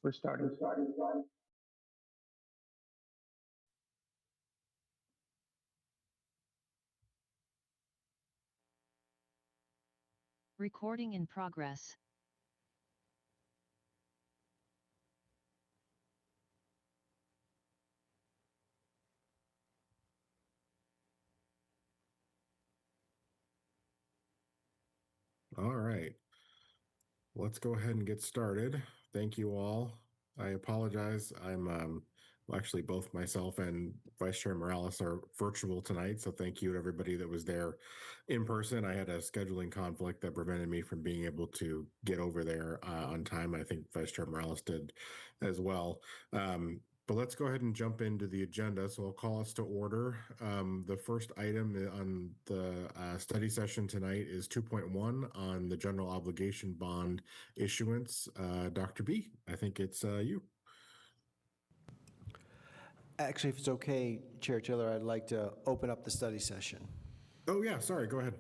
We're starting. Recording in progress. All right. Let's go ahead and get started. Thank you all. I apologize. Actually, both myself and Vice Chair Morales are virtual tonight, so thank you to everybody that was there in person. I had a scheduling conflict that prevented me from being able to get over there on time. I think Vice Chair Morales did as well. But let's go ahead and jump into the agenda. So I'll call us to order. The first item on the study session tonight is 2.1 on the general obligation bond issuance. Dr. B, I think it's you. Actually, if it's okay, Chair Taylor, I'd like to open up the study session. Oh, yeah, sorry, go ahead.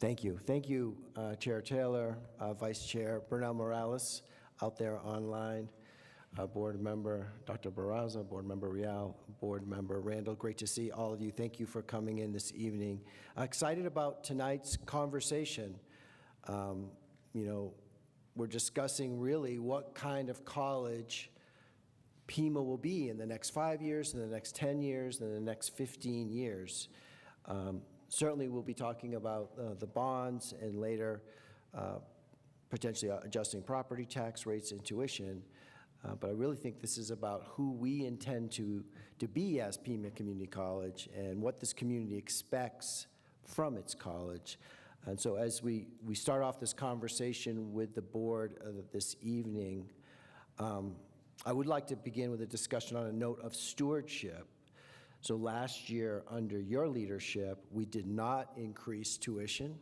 Thank you. Thank you, Chair Taylor, Vice Chair Bernal Morales out there online, Board Member Dr. Barraza, Board Member Rial, Board Member Randall. Great to see all of you. Thank you for coming in this evening. Excited about tonight's conversation. We're discussing really what kind of college Pima will be in the next 5 years, in the next 10 years, in the next 15 years. Certainly we'll be talking about the bonds and later potentially adjusting property tax rates and tuition. But I really think this is about who we intend to be as Pima Community College and what this community expects from its college. And so as we start off this conversation with the board this evening, I would like to begin with a discussion on a note of stewardship. So last year, under your leadership, we did not increase tuition.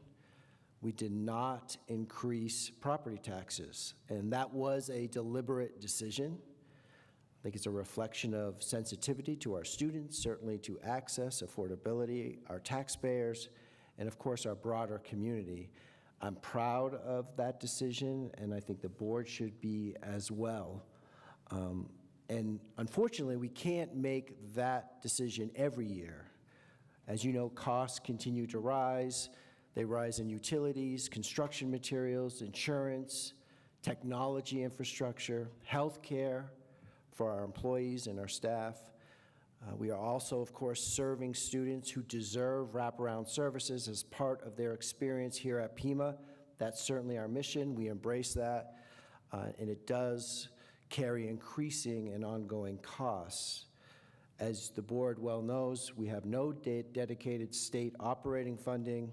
We did not increase property taxes, and that was a deliberate decision. I think it's a reflection of sensitivity to our students, certainly to access, affordability, our taxpayers, and of course our broader community. I'm proud of that decision, and I think the board should be as well. And unfortunately, we can't make that decision every year. As you know, costs continue to rise. They rise in utilities, construction materials, insurance, technology infrastructure, healthcare for our employees and our staff. We are also, of course, serving students who deserve wraparound services as part of their experience here at Pima. That's certainly our mission. We embrace that, and it does carry increasing and ongoing costs. As the board well knows, we have no dedicated state operating funding,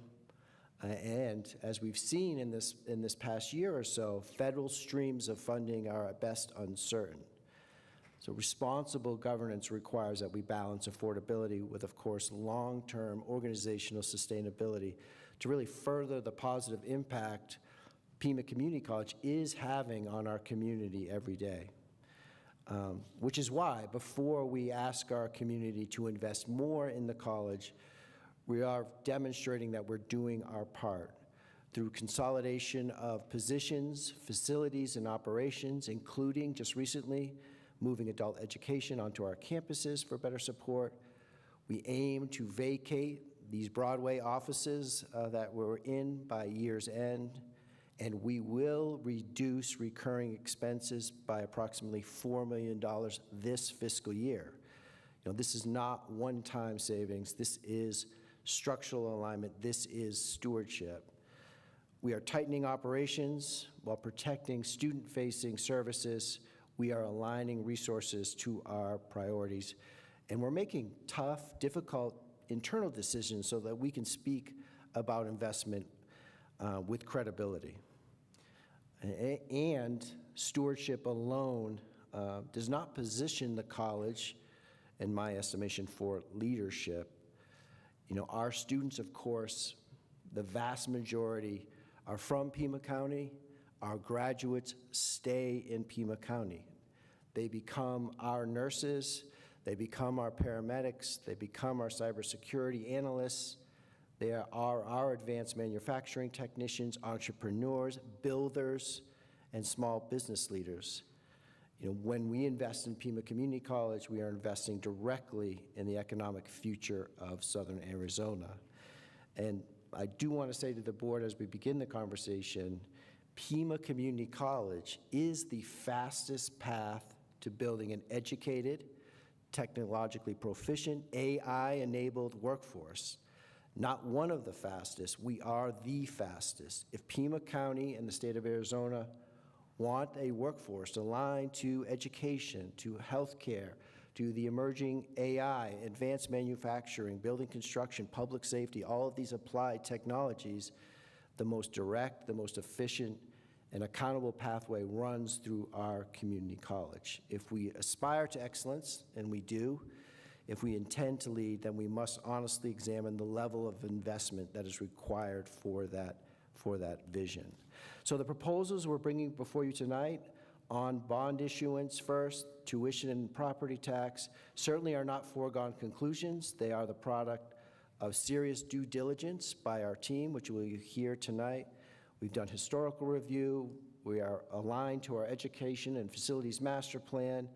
and as we've seen in this past year or so, federal streams of funding are at best uncertain. So responsible governance requires that we balance affordability with, of course, long-term organizational sustainability to really further the positive impact Pima Community College is having on our community every day. Which is why, before we ask our community to invest more in the college, we are demonstrating that we're doing our part through consolidation of positions, facilities, and operations, including just recently moving adult education onto our campuses for better support. We aim to vacate these Broadway offices that we're in by year's end, and we will reduce recurring expenses by approximately $4 million this fiscal year. This is not one-time savings. This is structural alignment. This is stewardship. We are tightening operations while protecting student-facing services. We are aligning resources to our priorities, and we're making tough, difficult internal decisions so that we can speak about investment with credibility. And stewardship alone does not position the college, in my estimation, for leadership. Our students, of course, the vast majority are from Pima County. Our graduates stay in Pima County. They become our nurses, they become our paramedics, they become our cybersecurity analysts. They are our advanced manufacturing technicians, entrepreneurs, builders, and small business leaders. When we invest in Pima Community College, we are investing directly in the economic future of Southern Arizona. And I do want to say to the board as we begin the conversation, Pima Community College is the fastest path to building an educated, technologically proficient, AI-enabled workforce. Not one of the fastest, we are the fastest. If Pima County and the state of Arizona want a workforce aligned to education, to healthcare, to the emerging AI, advanced manufacturing, building construction, public safety, all of these applied technologies, the most direct, the most efficient, and accountable pathway runs through our community college. If we aspire to excellence, and we do, if we intend to lead, then we must honestly examine the level of investment that is required for that vision. So the proposals we're bringing before you tonight on bond issuance first, tuition and property tax, certainly are not foregone conclusions. They are the product of serious due diligence by our team, which we'll hear tonight. We've done historical review. We are aligned to our education and facilities master plan.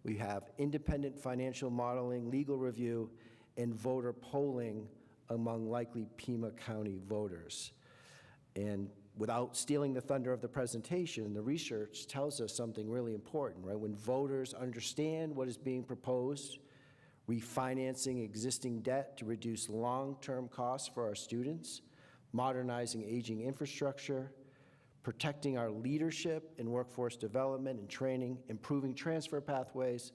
We have independent financial modeling, legal review, and voter polling among likely Pima County voters. And without stealing the thunder of the presentation, the research tells us something really important, right? When voters understand what is being proposed, refinancing existing debt to reduce long-term costs for our students, modernizing aging infrastructure, protecting our leadership in workforce development and training, improving transfer pathways,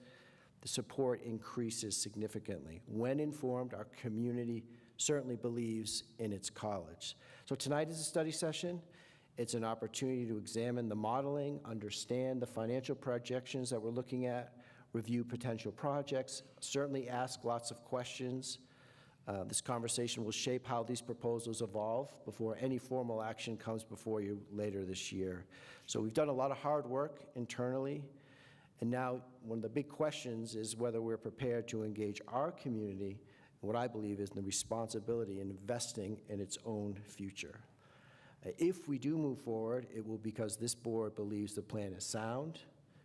the support increases significantly. When informed, our community certainly believes in its college. So tonight is a study session. It's an opportunity to examine the modeling, understand the financial projections that we're looking at, review potential projects, certainly ask lots of questions. This conversation will shape how these proposals evolve before any formal action comes before you later this year. So we've done a lot of hard work internally, and now one of the big questions is whether we're prepared to engage our community in what I believe is the responsibility in investing in its own future. If we do move forward, it will be because this board believes the plan is sound,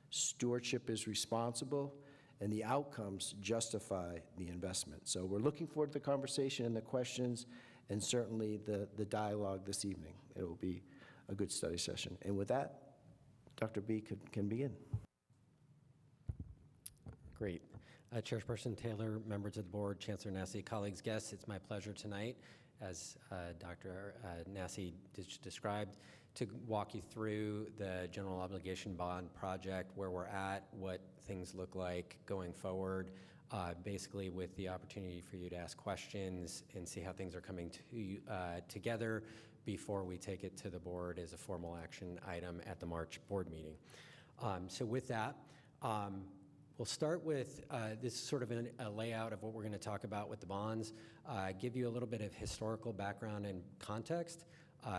stewardship is responsible, and the outcomes justify the investment. So we're looking forward to the conversation and the questions, and certainly the dialogue this evening. It will be a good study session. And with that, Dr. B can begin. Great. Chairperson Taylor, members of the board, Chancellor Nassy, colleagues, guests, it's my pleasure tonight, as Dr. Nassy described, to walk you through the general obligation bond project, where we're at, what things look like going forward, basically with the opportunity for you to ask questions and see how things are coming together before we take it to the board as a formal action item at the March board meeting. So with that, we'll start with this sort of a layout of what we're going to talk about with the bonds, give you a little bit of historical background and context,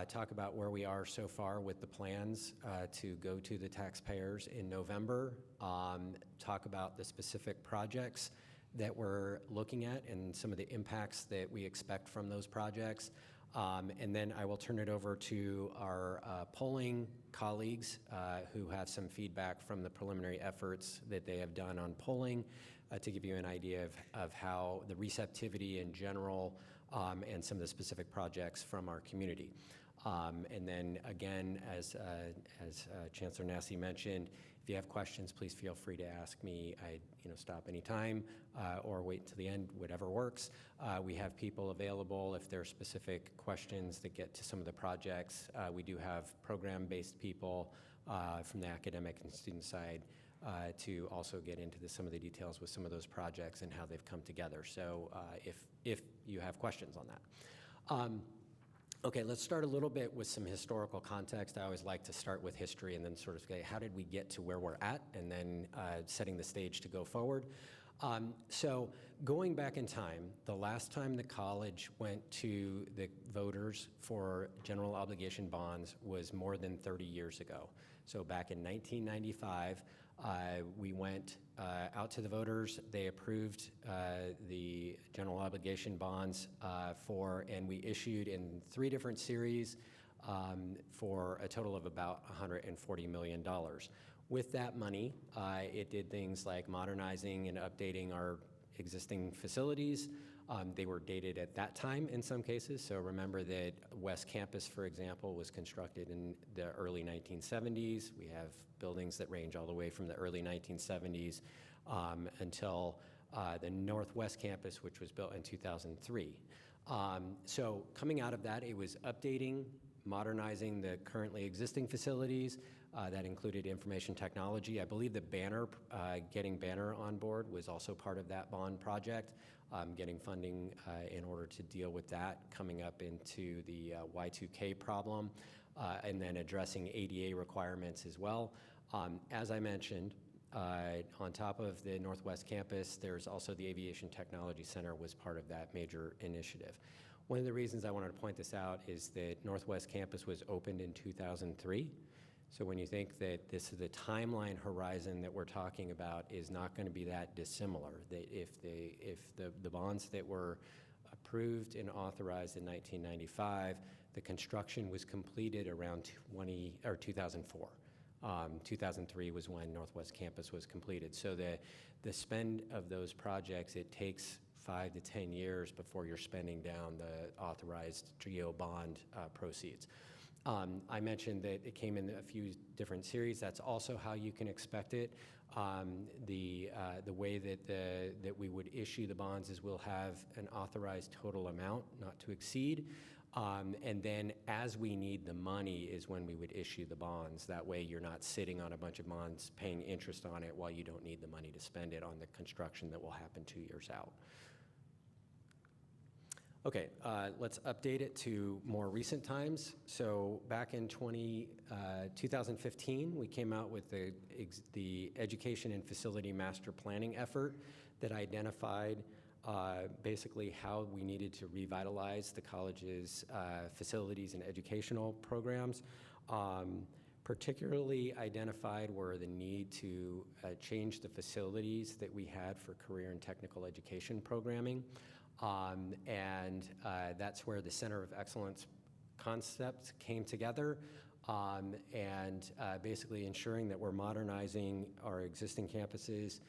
talk about where we are so far with the plans to go to the taxpayers in November, talk about the specific projects that we're looking at and some of the impacts that we expect from those projects. And then I will turn it over to our polling colleagues who have some feedback from the preliminary efforts that they have done on polling to give you an idea of how the receptivity in general and some of the specific projects from our community. And then again, as Chancellor Nassy mentioned, if you have questions, please feel free to ask me. I stop anytime or wait until the end, whatever works. We have people available if there are specific questions that get to some of the projects. We do have program-based people from the academic and student side to also get into some of the details with some of those projects and how they've come together. So if you have questions on that. Okay, let's start a little bit with some historical context. I always like to start with history and then sort of say, how did we get to where we're at, and then setting the stage to go forward. So going back in time, the last time the college went to the voters for general obligation bonds was more than 30 years ago. So back in 1995, we went out to the voters. They approved the general obligation bonds and we issued in 3 different series for a total of about $140 million. With that money, it did things like modernizing and updating our existing facilities. They were dated at that time in some cases. So remember that West Campus, for example, was constructed in the early 1970s. We have buildings that range all the way from the early 1970s until the Northwest Campus, which was built in 2003. So coming out of that, it was updating, modernizing the currently existing facilities. That included information technology. I believe the Banner, getting Banner on board was also part of that bond project, getting funding in order to deal with that coming up into the Y2K problem, and then addressing ADA requirements as well. As I mentioned, on top of the Northwest Campus, there's also the Aviation Technology Center was part of that major initiative. One of the reasons I wanted to point this out is that Northwest Campus was opened in 2003. So when you think that this is the timeline horizon that we're talking about is not going to be that dissimilar, that if the bonds that were approved and authorized in 1995, the construction was completed around 2004. 2003 was when Northwest Campus was completed. So the spend of those projects, it takes 5 to 10 years before you're spending down the authorized GO bond proceeds. I mentioned that it came in a few different series. That's also how you can expect it. The way that we would issue the bonds is we'll have an authorized total amount not to exceed. And then as we need the money is when we would issue the bonds. That way you're not sitting on a bunch of bonds paying interest on it while you don't need the money to spend it on the construction that will happen 2 years out. Okay, let's update it to more recent times. So back in 2015, we came out with the Education and Facility Master Planning effort that identified basically how we needed to revitalize the college's facilities and educational programs. Particularly identified were the need to change the facilities that we had for career and technical education programming. That's where the Center of Excellence concept came together, and basically ensuring that we're modernizing our existing campuses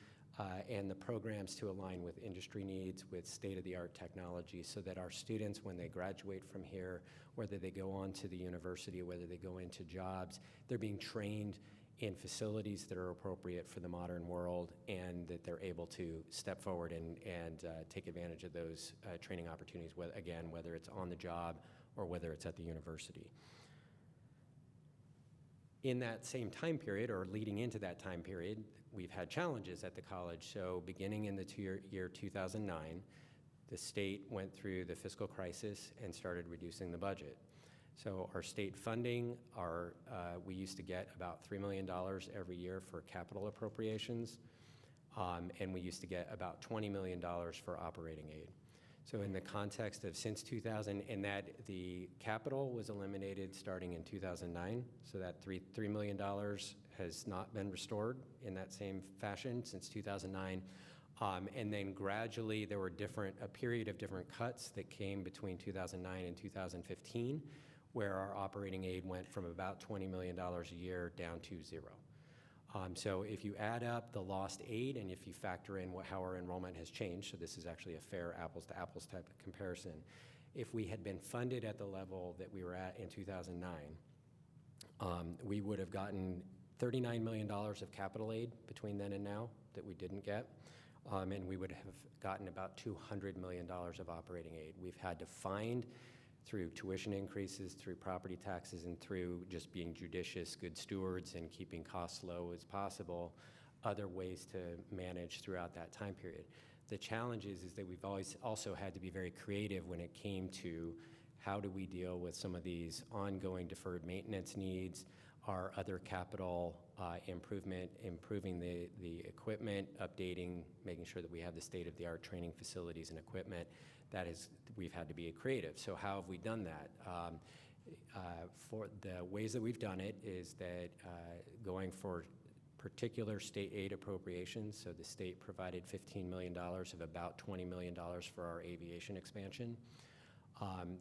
and the programs to align with industry needs, with state-of-the-art technology, so that our students, when they graduate from here, whether they go on to the university or whether they go into jobs, they're being trained in facilities that are appropriate for the modern world, and that they're able to step forward and take advantage of those training opportunities, whether it's on the job or whether it's at the university. In that same time period, or leading into that time period, we've had challenges at the college. So beginning in the year 2009, the state went through the fiscal crisis and started reducing the budget. So our state funding, we used to get about $3 million every year for capital appropriations, and we used to get about $20 million for operating aid. So in the context of since 2000, and that the capital was eliminated starting in 2009, so that $3 million has not been restored in that same fashion since 2009. And then gradually there were a period of different cuts that came between 2009 and 2015, where our operating aid went from about $20 million a year down to zero. So if you add up the lost aid and if you factor in how our enrollment has changed, so this is actually a fair apples-to-apples type of comparison, if we had been funded at the level that we were at in 2009, we would have gotten $39 million of capital aid between then and now that we didn't get, and we would have gotten about $200 million of operating aid. We've had to find, through tuition increases, through property taxes, and through just being judicious, good stewards, and keeping costs low as possible, other ways to manage throughout that time period. The challenge is that we've always also had to be very creative when it came to how do we deal with some of these ongoing deferred maintenance needs, our other capital improving the equipment, updating, making sure that we have the state-of-the-art training facilities and equipment. We've had to be creative. So how have we done that? For the ways that we've done it is that going for particular state aid appropriations, so the state provided $15 million of about $20 million for our aviation expansion.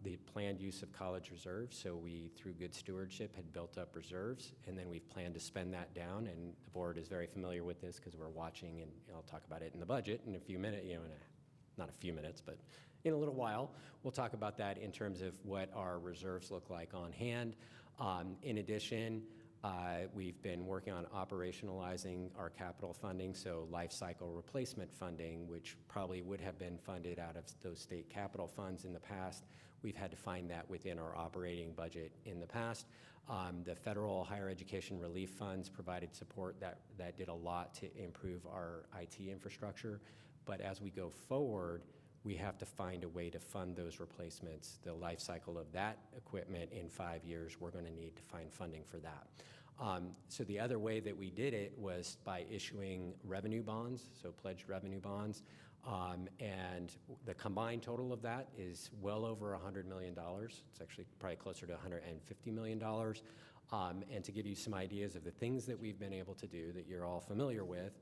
the planned use of college reserves. So we, through good stewardship, had built up reserves, and then we've planned to spend that down. And the board is very familiar with this because we're watching, and I'll talk about it in the budget in a few minutes, not a few minutes, but in a little while. We'll talk about that in terms of what our reserves look like on hand. In addition, we've been working on operationalizing our capital funding, so life cycle replacement funding, which probably would have been funded out of those state capital funds in the past. We've had to find that within our operating budget in the past. The federal higher education relief funds provided support that did a lot to improve our IT infrastructure. But as we go forward, we have to find a way to fund those replacements. The life cycle of that equipment in 5 years, we're going to need to find funding for that. So the other way that we did it was by issuing revenue bonds, so pledged revenue bonds. And the combined total of that is well over $100 million. It's actually probably closer to $150 million. And to give you some ideas of the things that we've been able to do that you're all familiar with,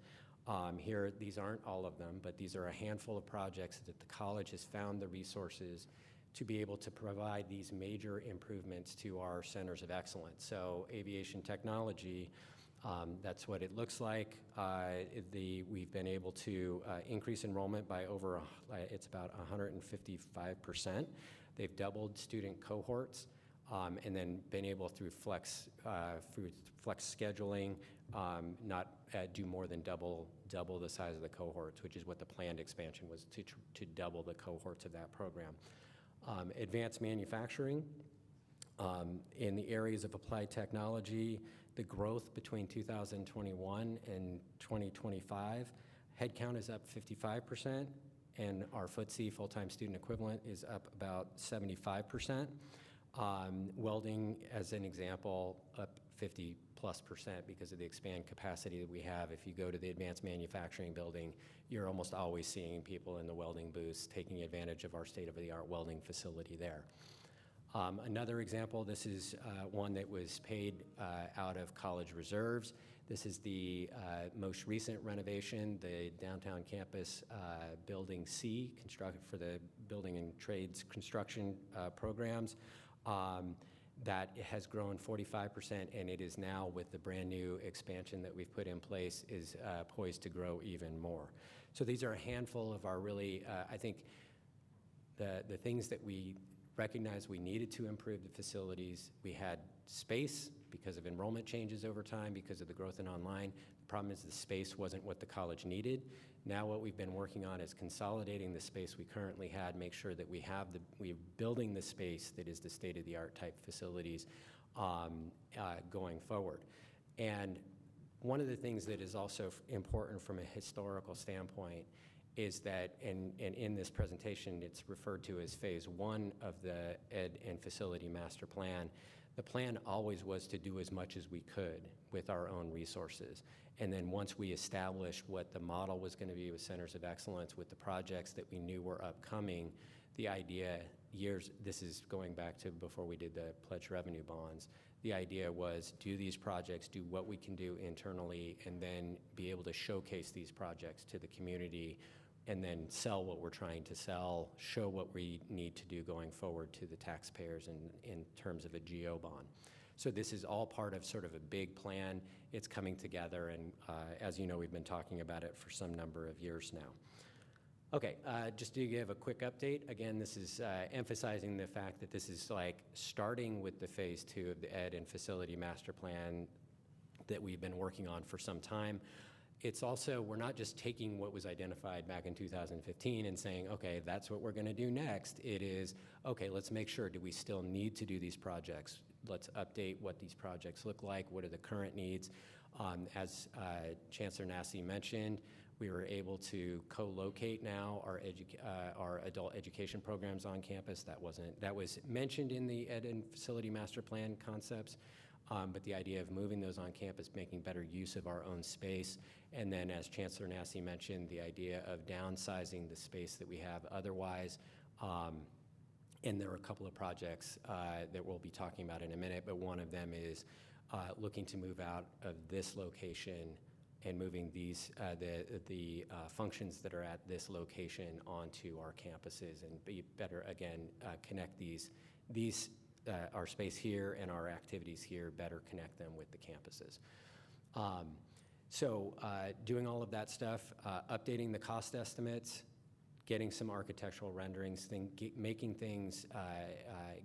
here, these aren't all of them, but these are a handful of projects that the college has found the resources to be able to provide these major improvements to our centers of excellence. So aviation technology, that's what it looks like. We've been able to increase enrollment by over, it's about 155%. They've doubled student cohorts, and then been able through flex scheduling, not do more than double the size of the cohorts, which is what the planned expansion was, to double the cohorts of that program. Advanced manufacturing, in the areas of applied technology, the growth between 2021 and 2025, headcount is up 55%, and our FTSE, full-time student equivalent, is up about 75%. Welding, as an example, up 50+% because of the expand capacity that we have. If you go to the advanced manufacturing building, you're almost always seeing people in the welding booths taking advantage of our state-of-the-art welding facility there. Another example, this is one that was paid out of college reserves. This is the most recent renovation, the downtown campus Building C, constructed for the building and trades construction programs. That has grown 45%, and it is now, with the brand new expansion that we've put in place, is poised to grow even more. So these are a handful of our really, I think, the things that we recognized we needed to improve the facilities. We had space because of enrollment changes over time, because of the growth in online. The problem is the space wasn't what the college needed. Now what we've been working on is consolidating the space we currently had, make sure that we're building the space that is the state-of-the-art type facilities going forward. And one of the things that is also important from a historical standpoint is that, and in this presentation, it's referred to as phase 1 of the Ed and Facility Master Plan. The plan always was to do as much as we could with our own resources. And then once we established what the model was going to be with centers of excellence, with the projects that we knew were upcoming, the idea this is going back to before we did the pledged revenue bonds, the idea was do these projects, do what we can do internally, and then be able to showcase these projects to the community, and then sell what we're trying to sell, show what we need to do going forward to the taxpayers in terms of a GO bond. So this is all part of sort of a big plan. It's coming together, and as you know, we've been talking about it for some number of years now. Okay, just to give a quick update, again, this is emphasizing the fact that this is like starting with the phase 2 of the Ed and Facility Master Plan that we've been working on for some time. It's also, we're not just taking what was identified back in 2015 and saying, okay, that's what we're going to do next. It is, okay, let's make sure, do we still need to do these projects? Let's update what these projects look like. What are the current needs? As Chancellor Nassy mentioned, we were able to co-locate now our adult education programs on campus. That was mentioned in the Ed and Facility Master Plan concepts. But the idea of moving those on campus, making better use of our own space, and then, as Chancellor Nassy mentioned, the idea of downsizing the space that we have otherwise. And there are a couple of projects that we'll be talking about in a minute, but one of them is looking to move out of this location and moving these, the functions that are at this location onto our campuses and be better, again, connect these our space here and our activities here, better connect them with the campuses. Doing all of that stuff, updating the cost estimates, getting some architectural renderings, making things,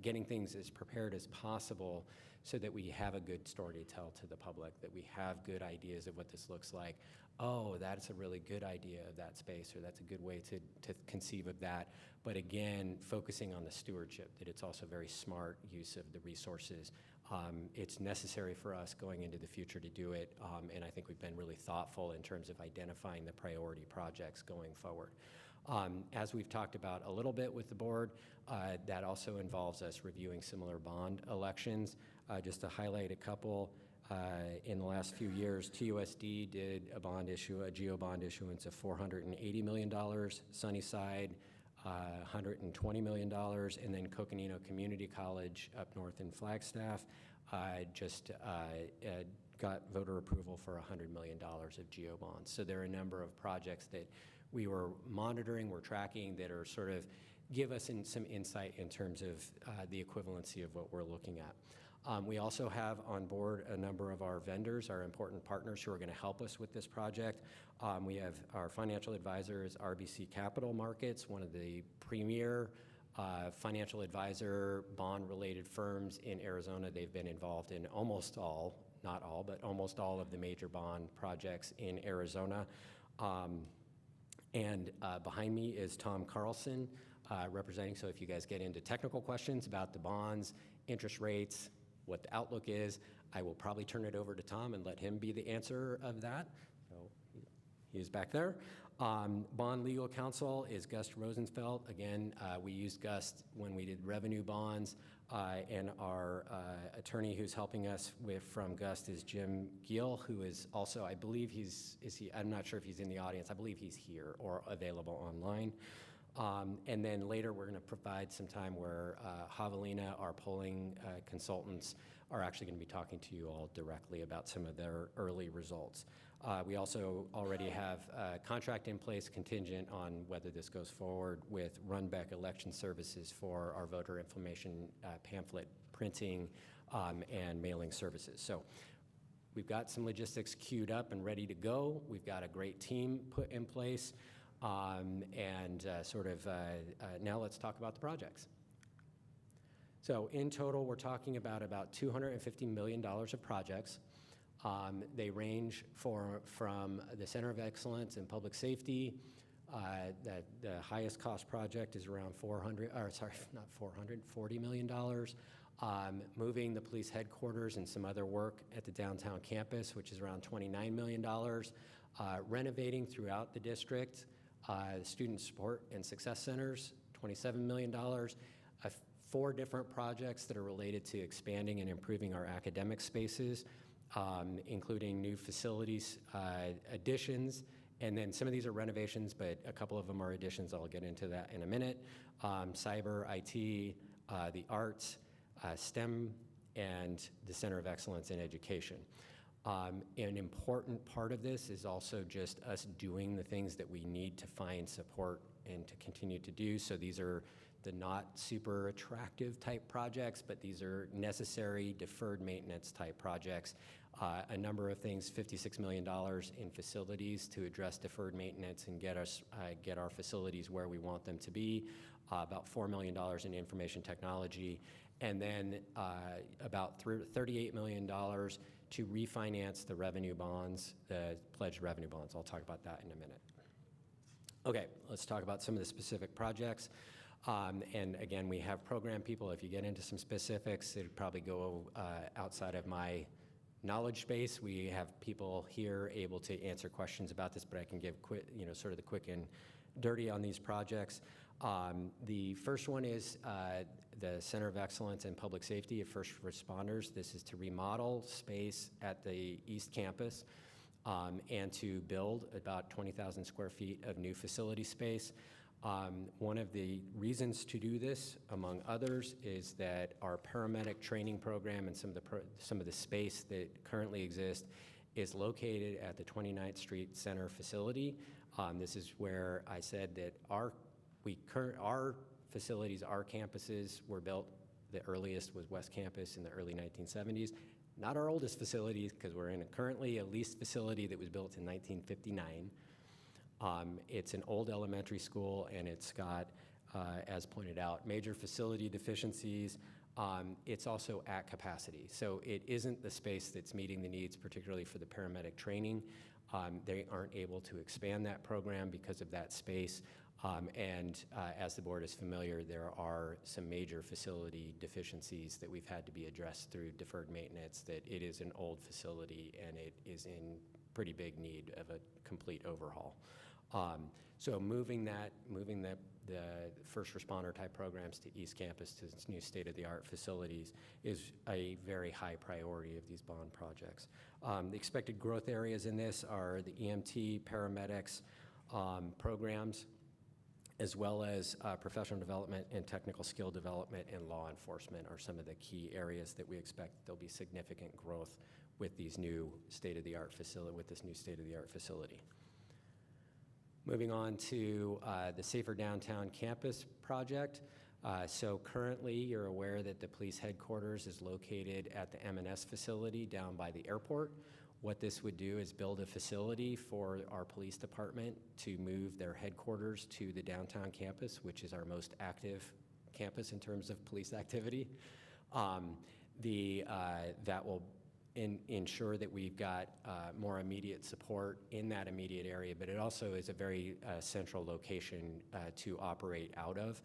getting things as prepared as possible so that we have a good story to tell to the public, that we have good ideas of what this looks like. Oh, that's a really good idea of that space, or that's a good way to conceive of that. But again, focusing on the stewardship, that it's also very smart use of the resources. It's necessary for us going into the future to do it, and I think we've been really thoughtful in terms of identifying the priority projects going forward. As we've talked about a little bit with the board, that also involves us reviewing similar bond elections. Just to highlight a couple, in the last few years, TUSD did a GEO bond issuance of $480 million, Sunnyside, $120 million, and then Coconino Community College up north in Flagstaff just got voter approval for $100 million of GEO bonds. So there are a number of projects that we were monitoring, we're tracking, that are sort of give us some insight in terms of the equivalency of what we're looking at. We also have on board a number of our vendors, our important partners who are going to help us with this project. We have our financial advisors, RBC Capital Markets, one of the premier financial advisor bond-related firms in Arizona. They've been involved in almost all, not all, but almost all of the major bond projects in Arizona. Behind me is Tom Carlson representing, so if you guys get into technical questions about the bonds, interest rates, what the outlook is, I will probably turn it over to Tom and let him be the answer of that. So he is back there. Bond legal counsel is Gust Rosenfeld. Again, we used Gust when we did revenue bonds, and our attorney who's helping us from Gust is Jim Giel, who is also, I believe I'm not sure if he's in the audience, I believe he's here or available online. And then later we're going to provide some time where Javelina, our polling consultants, are actually going to be talking to you all directly about some of their early results. We also already have a contract in place contingent on whether this goes forward with Runbeck Election Services for our voter information pamphlet printing and mailing services. So we've got some logistics queued up and ready to go. We've got a great team put in place. Now let's talk about the projects. So in total, we're talking about $250 million of projects. They range from the Center of Excellence in Public Safety. The highest cost project is around $40 million. Moving the police headquarters and some other work at the downtown campus, which is around $29 million. Renovating throughout the district. Student support and success centers, $27 million. 4 different projects that are related to expanding and improving our academic spaces, including new facilities additions, and then some of these are renovations, but a couple of them are additions. I'll get into that in a minute. Cyber, IT, the arts, STEM, and the Center of Excellence in Education. An important part of this is also just us doing the things that we need to find support and to continue to do. So these are the not super attractive type projects, but these are necessary deferred maintenance type projects. A number of things, $56 million in facilities to address deferred maintenance and get our facilities where we want them to be. About $4 million in information technology, and then about $38 million to refinance the revenue bonds, the pledged revenue bonds. I'll talk about that in a minute. Okay, let's talk about some of the specific projects. And again, we have program people. If you get into some specifics, it'd probably go outside of my knowledge base. We have people here able to answer questions about this, but I can give sort of the quick and dirty on these projects. The first one is the Center of Excellence in Public Safety of First Responders. This is to remodel space at the East Campus and to build about 20,000 square feet of new facility space. One of the reasons to do this, among others, is that our paramedic training program and some of the space that currently exists is located at the 29th Street Center facility. This is where I said that our facilities, our campuses were built. The earliest was West Campus in the early 1970s. Not our oldest facilities, because we're in currently a leased facility that was built in 1959. It's an old elementary school, and it's got, as pointed out, major facility deficiencies. It's also at capacity. So it isn't the space that's meeting the needs, particularly for the paramedic training. They aren't able to expand that program because of that space. As the board is familiar, there are some major facility deficiencies that we've had to be addressed through deferred maintenance, that it is an old facility and it is in pretty big need of a complete overhaul. So moving the first responder type programs to East Campus, to its new state-of-the-art facilities, is a very high priority of these bond projects. The expected growth areas in this are the EMT, paramedics programs, as well as professional development and technical skill development and law enforcement are some of the key areas that we expect there'll be significant growth with these new state-of-the-art facility, Moving on to the Safer Downtown Campus project. So currently, you're aware that the police headquarters is located at the M&S facility down by the airport. What this would do is build a facility for our police department to move their headquarters to the downtown campus, which is our most active campus in terms of police activity. That will ensure that we've got more immediate support in that immediate area, but it also is a very central location to operate out of.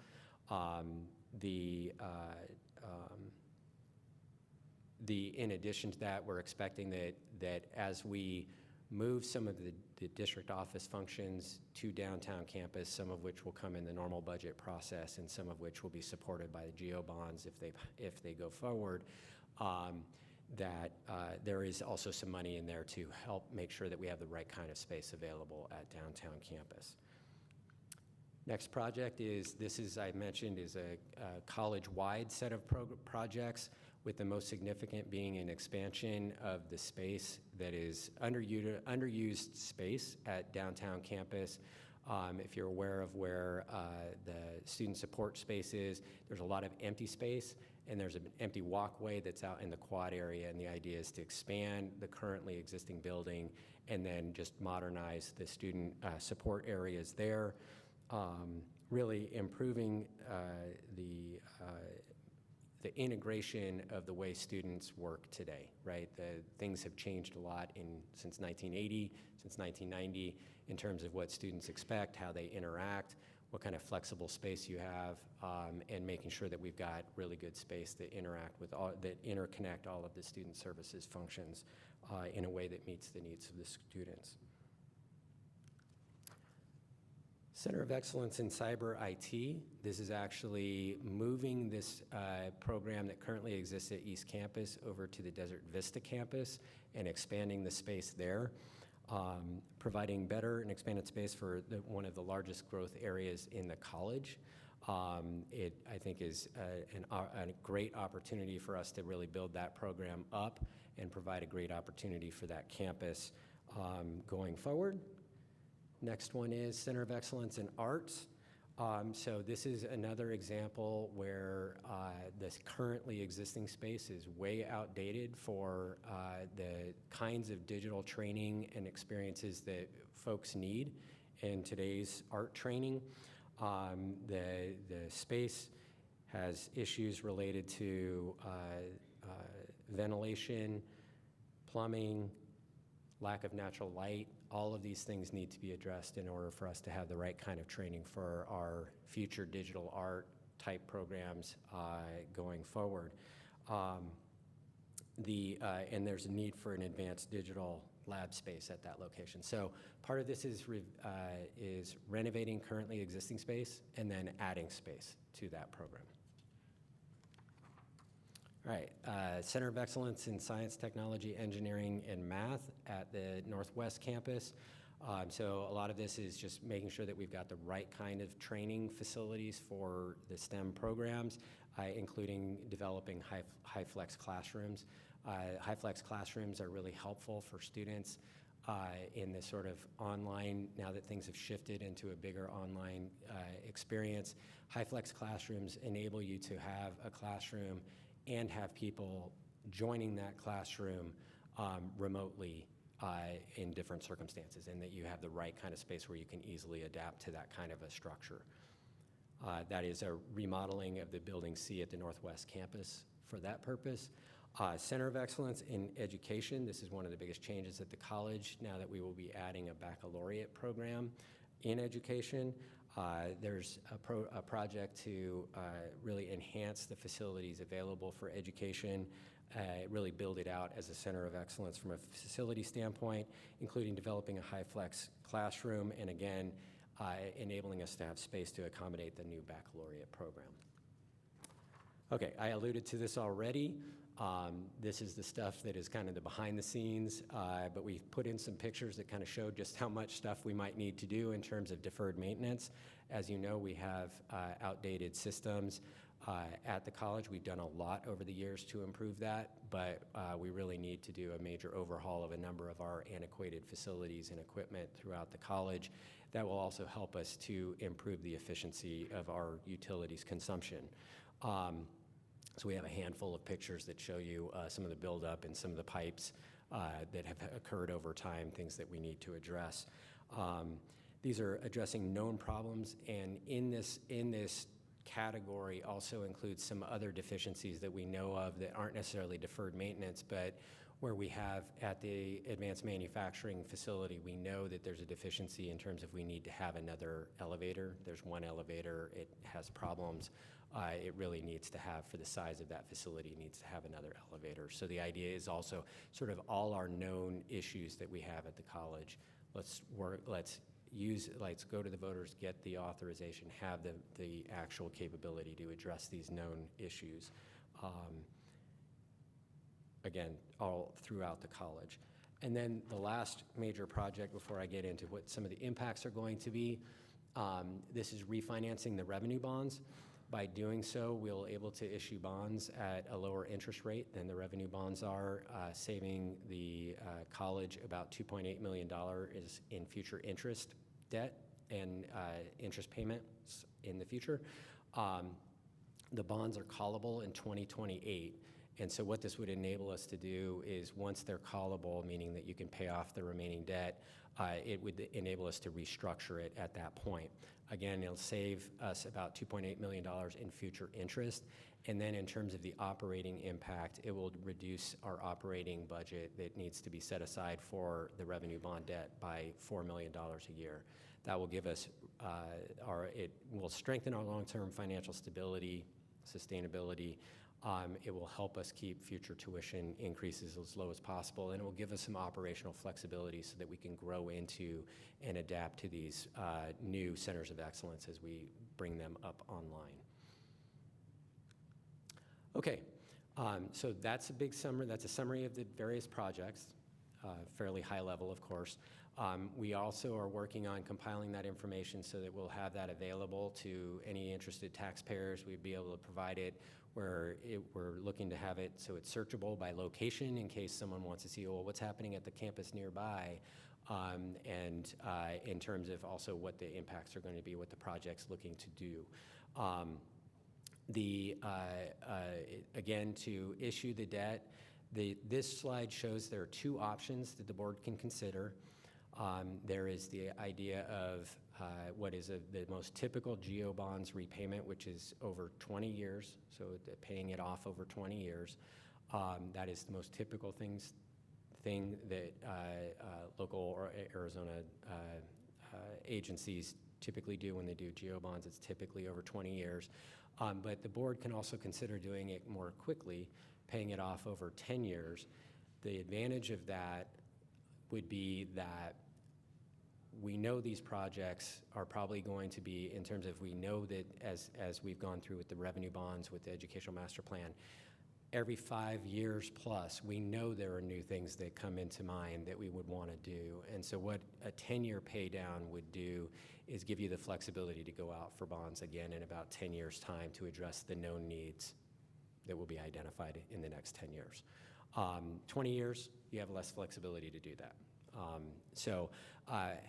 In addition to that, we're expecting that as we move some of the district office functions to downtown campus, some of which will come in the normal budget process and some of which will be supported by the GO bonds if they go forward, that there is also some money in there to help make sure that we have the right kind of space available at downtown campus. Next project is, I mentioned, is a college-wide set of projects, with the most significant being an expansion of the space that is underused space at downtown campus. If you're aware of where the student support space is, there's a lot of empty space, and there's an empty walkway that's out in the quad area, and the idea is to expand the currently existing building and then just modernize the student support areas there, really improving the integration of the way students work today, right? Things have changed a lot since 1980, since 1990, in terms of what students expect, how they interact, what kind of flexible space you have, and making sure that we've got really good space that interconnect all of the student services functions in a way that meets the needs of the students. Center of Excellence in Cyber IT. This is actually moving this program that currently exists at East Campus over to the Desert Vista campus and expanding the space there, providing better and expanded space for one of the largest growth areas in the college. It, I think, is a great opportunity for us to really build that program up and provide a great opportunity for that campus going forward. Next one is Center of Excellence in Arts. So this is another example where this currently existing space is way outdated for the kinds of digital training and experiences that folks need in today's art training. The space has issues related to ventilation, plumbing, lack of natural light. All of these things need to be addressed in order for us to have the right kind of training for our future digital art type programs going forward. And there's a need for an advanced digital lab space at that location. So part of this is renovating currently existing space and then adding space to that program. All right, Center of Excellence in Science, Technology, Engineering, and Math at the Northwest Campus. So a lot of this is just making sure that we've got the right kind of training facilities for the STEM programs, including developing high flex classrooms. High-flex classrooms are really helpful for students in this sort of online, now that things have shifted into a bigger online experience. High-flex classrooms enable you to have a classroom and have people joining that classroom remotely in different circumstances, and that you have the right kind of space where you can easily adapt to that kind of a structure. That is a remodeling of the Building C at the Northwest Campus for that purpose. Center of Excellence in Education. This is one of the biggest changes at the college now that we will be adding a baccalaureate program in education. There's a project to really enhance the facilities available for education, really build it out as a center of excellence from a facility standpoint, including developing a high-flex classroom, and again, enabling us to have space to accommodate the new baccalaureate program. Okay, I alluded to this already. This is the stuff that is kind of the behind the scenes, but we've put in some pictures that kind of show just how much stuff we might need to do in terms of deferred maintenance. As you know, we have outdated systems at the college. We've done a lot over the years to improve that, but we really need to do a major overhaul of a number of our antiquated facilities and equipment throughout the college. That will also help us to improve the efficiency of our utilities consumption. So we have a handful of pictures that show you some of the buildup and some of the pipes that have occurred over time, things that we need to address. These are addressing known problems, and in this category also includes some other deficiencies that we know of that aren't necessarily deferred maintenance, but where we have at the advanced manufacturing facility, we know that there's a deficiency in terms of we need to have another elevator. There's one elevator, it has problems. It really needs to have, for the size of that facility, needs to have another elevator. So the idea is also sort of all our known issues that we have at the college. Let's go to the voters, get the authorization, have the actual capability to address these known issues. Again, all throughout the college. And then the last major project before I get into what some of the impacts are going to be, this is refinancing the revenue bonds. By doing so, we'll able to issue bonds at a lower interest rate than the revenue bonds are, saving the college about $2.8 million in future interest debt and interest payments in the future. The bonds are callable in 2028. And so what this would enable us to do is once they're callable, meaning that you can pay off the remaining debt, it would enable us to restructure it at that point. Again, it'll save us about $2.8 million in future interest. And then in terms of the operating impact, it will reduce our operating budget that needs to be set aside for the revenue bond debt by $4 million a year. That will give us, it will strengthen our long-term financial stability, sustainability. It will help us keep future tuition increases as low as possible, and it will give us some operational flexibility so that we can grow into and adapt to these new centers of excellence as we bring them up online. Okay, so that's a big summary. That's a summary of the various projects, fairly high level, of course. We also are working on compiling that information so that we'll have that available to any interested taxpayers. We'd be able to provide it where we're looking to have it so it's searchable by location in case someone wants to see, well, what's happening at the campus nearby, and in terms of also what the impacts are going to be, what the project's looking to do. Again, to issue the debt, this slide shows there are two options that the board can consider. There is the idea of what is the most typical GO bonds repayment, which is over 20 years, so paying it off over 20 years. That is the most typical thing that local or Arizona agencies typically do when they do GO bonds. It's typically over 20 years. But the board can also consider doing it more quickly, paying it off over 10 years. The advantage of that would be that we know these projects are probably going to be, in terms of we know that as we've gone through with the revenue bonds, with the educational master plan, every 5 years plus, we know there are new things that come into mind that we would want to do. And so what a 10-year pay down would do is give you the flexibility to go out for bonds again in about 10 years' time to address the known needs that will be identified in the next 10 years. 20 years, you have less flexibility to do that.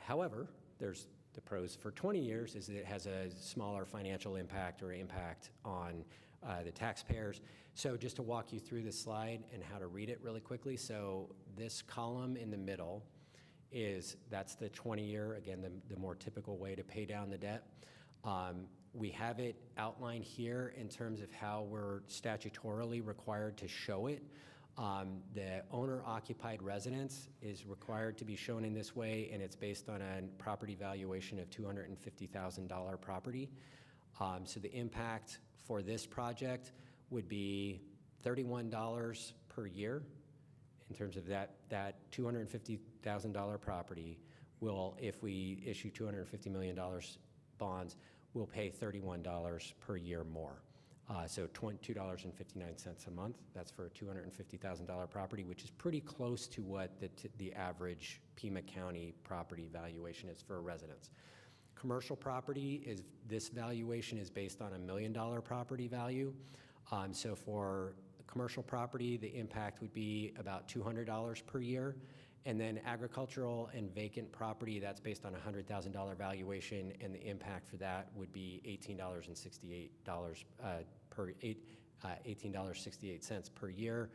However, there's the pros for 20 years is that it has a smaller financial impact or impact on the taxpayers. So just to walk you through this slide and how to read it really quickly. So this column in the middle that's the 20-year, again, the more typical way to pay down the debt. We have it outlined here in terms of how we're statutorily required to show it. The owner-occupied residence is required to be shown in this way, and it's based on a property valuation of $250,000 property. So the impact for this project would be $31 per year in terms of that $250,000 property will, if we issue $250 million bonds, will pay $31 per year more. So $2.59 a month. That's for a $250,000 property, which is pretty close to what the average Pima County property valuation is for a residence. Commercial property this valuation is based on $1 million property value. So for commercial property, the impact would be about $200 per year. And then agricultural and vacant property, that's based on a $100,000 valuation, and the impact for that would be $18.68 per year.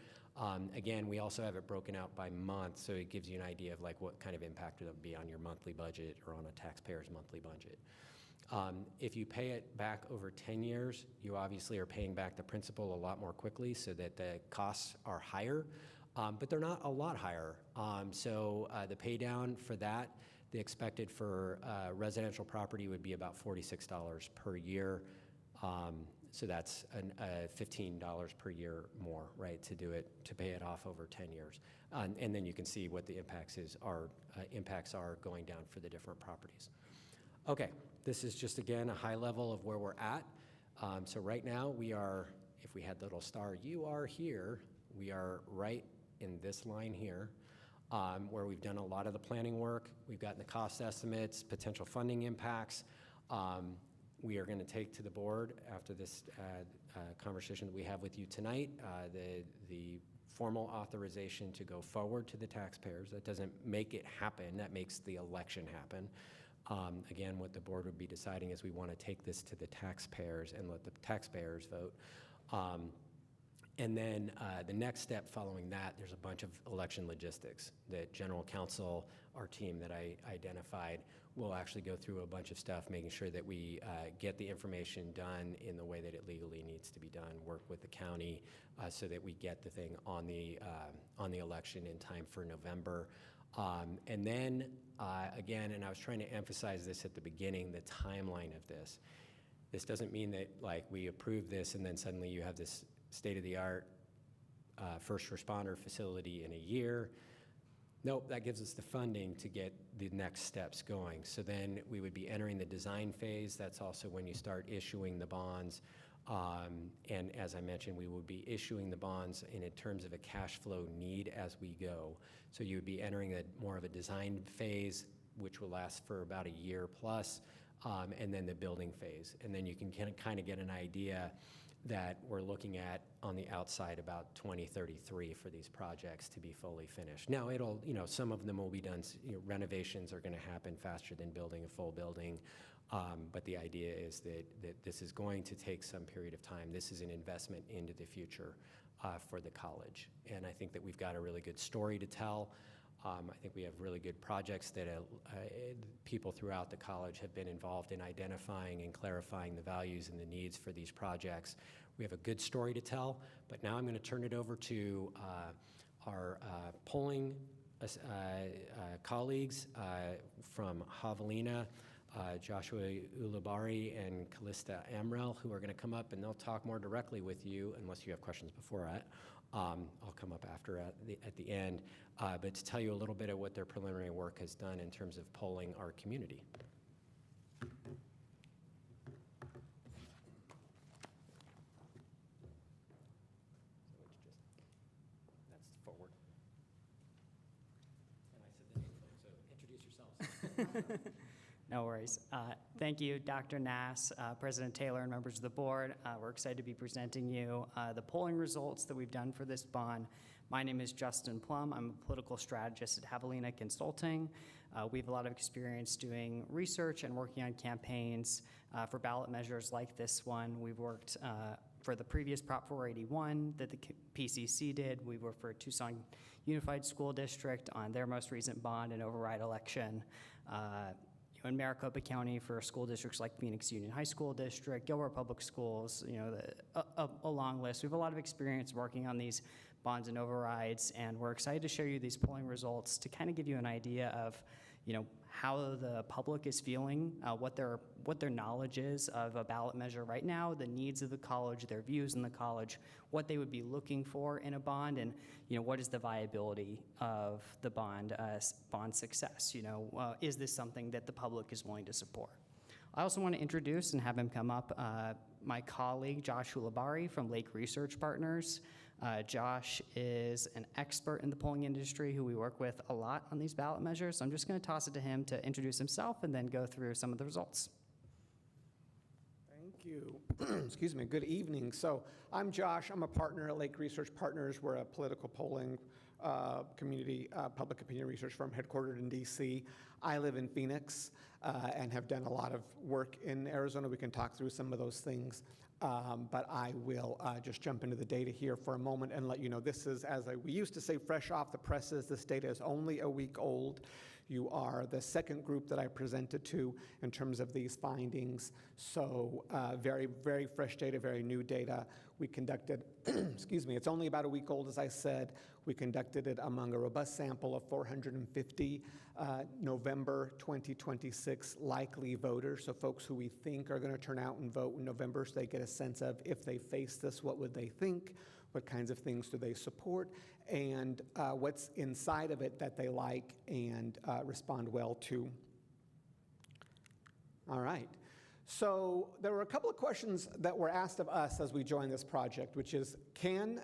Again, we also have it broken out by month, so it gives you an idea of like what kind of impact it would be on your monthly budget or on a taxpayer's monthly budget. If you pay it back over 10 years, you obviously are paying back the principal a lot more quickly so that the costs are higher. But they're not a lot higher. The pay down for that, the expected for residential property would be about $46 per year. So that's $15 per year more, right, to pay it off over 10 years. And then you can see what the impacts are going down for the different properties. Okay, this is just, again, a high level of where we're at. So right now we are, if we had the little star, you are here, we are right in this line here, where we've done a lot of the planning work. We've gotten the cost estimates, potential funding impacts. We are going to take to the board after this conversation that we have with you tonight, the formal authorization to go forward to the taxpayers. That doesn't make it happen. That makes the election happen. Again, what the board would be deciding is we want to take this to the taxpayers and let the taxpayers vote. And then the next step following that, there's a bunch of election logistics that general counsel, our team that I identified, will actually go through a bunch of stuff, making sure that we get the information done in the way that it legally needs to be done, work with the county so that we get the thing on the election in time for November. And then, again, and I was trying to emphasize this at the beginning, the timeline of this. This doesn't mean that like we approve this and then suddenly you have this state-of-the-art first responder facility in a year. Nope, that gives us the funding to get the next steps going. So then we would be entering the design phase. That's also when you start issuing the bonds. And as I mentioned, we would be issuing the bonds in terms of a cash flow need as we go. So you would be entering more of a design phase, which will last for about a year plus, and then the building phase. And then you can kind of get an idea that we're looking at on the outside about 2033 for these projects to be fully finished. Now it'll, some of them will be done, renovations are gonna happen faster than building a full building, but the idea is that this is going to take some period of time. This is an investment into the future for the college. And I think that we've got a really good story to tell. I think we have really good projects that people throughout the college have been involved in identifying and clarifying the values and the needs for these projects. We have a good story to tell, but now I'm going to turn it over to our polling colleagues from Javelina, Joshua Ulubari and Callista Amrell, who are going to come up and they'll talk more directly with you, unless you have questions before that. I'll come up after at the end, but to tell you a little bit of what their preliminary work has done in terms of polling our community. That's forward. And I said the name, so introduce yourselves. No worries. Thank you, Dr. Nass, President Taylor, and members of the board. We're excited to be presenting you the polling results that we've done for this bond. My name is Justin Plum. I'm a political strategist at Javelina Consulting. We have a lot of experience doing research and working on campaigns for ballot measures like this one. We've worked for the previous Prop 481 that the PCC did. We worked for Tucson Unified School District on their most recent bond and override election. In Maricopa County for school districts like Phoenix Union High School District, Gilbert Public Schools, a long list. We have a lot of experience working on these bonds and overrides, and we're excited to show you these polling results to kind of give you an idea of, how the public is feeling, what their knowledge is of a ballot measure right now, the needs of the college, their views in the college, what they would be looking for in a bond, and what is the viability of the bond success. Is this something that the public is willing to support? I also want to introduce and have him come up my colleague Josh Hulabari from Lake Research Partners. Josh is an expert in the polling industry who we work with a lot on these ballot measures. So I'm just going to toss it to him to introduce himself and then go through some of the results. Thank you. Excuse me. Good evening. So I'm Josh. I'm a partner at Lake Research Partners. We're a political polling community public opinion research firm headquartered in D.C. I live in Phoenix and have done a lot of work in Arizona. We can talk through some of those things. But I will just jump into the data here for a moment and let you know this is, we used to say, fresh off the presses. This data is only a week old. You are the second group that I presented to in terms of these findings. So very, very fresh data, very new data. We conducted, excuse me, it's only about a week old, as I said. We conducted it among a robust sample of 450 November 2026 likely voters, so folks who we think are going to turn out and vote in November, so they get a sense of if they face this, what would they think, what kinds of things do they support, and what's inside of it that they like and respond well to. All right. So there were a couple of questions that were asked of us as we joined this project, which is, can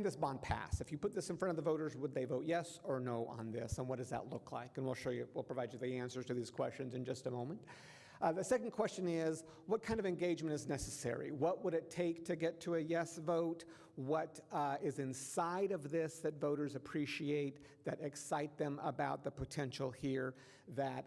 this bond pass? If you put this in front of the voters, would they vote yes or no on this? And what does that look like? And we'll provide you the answers to these questions in just a moment. The second question is, what kind of engagement is necessary? What would it take to get to a yes vote? What is inside of this that voters appreciate, that excite them about the potential here, that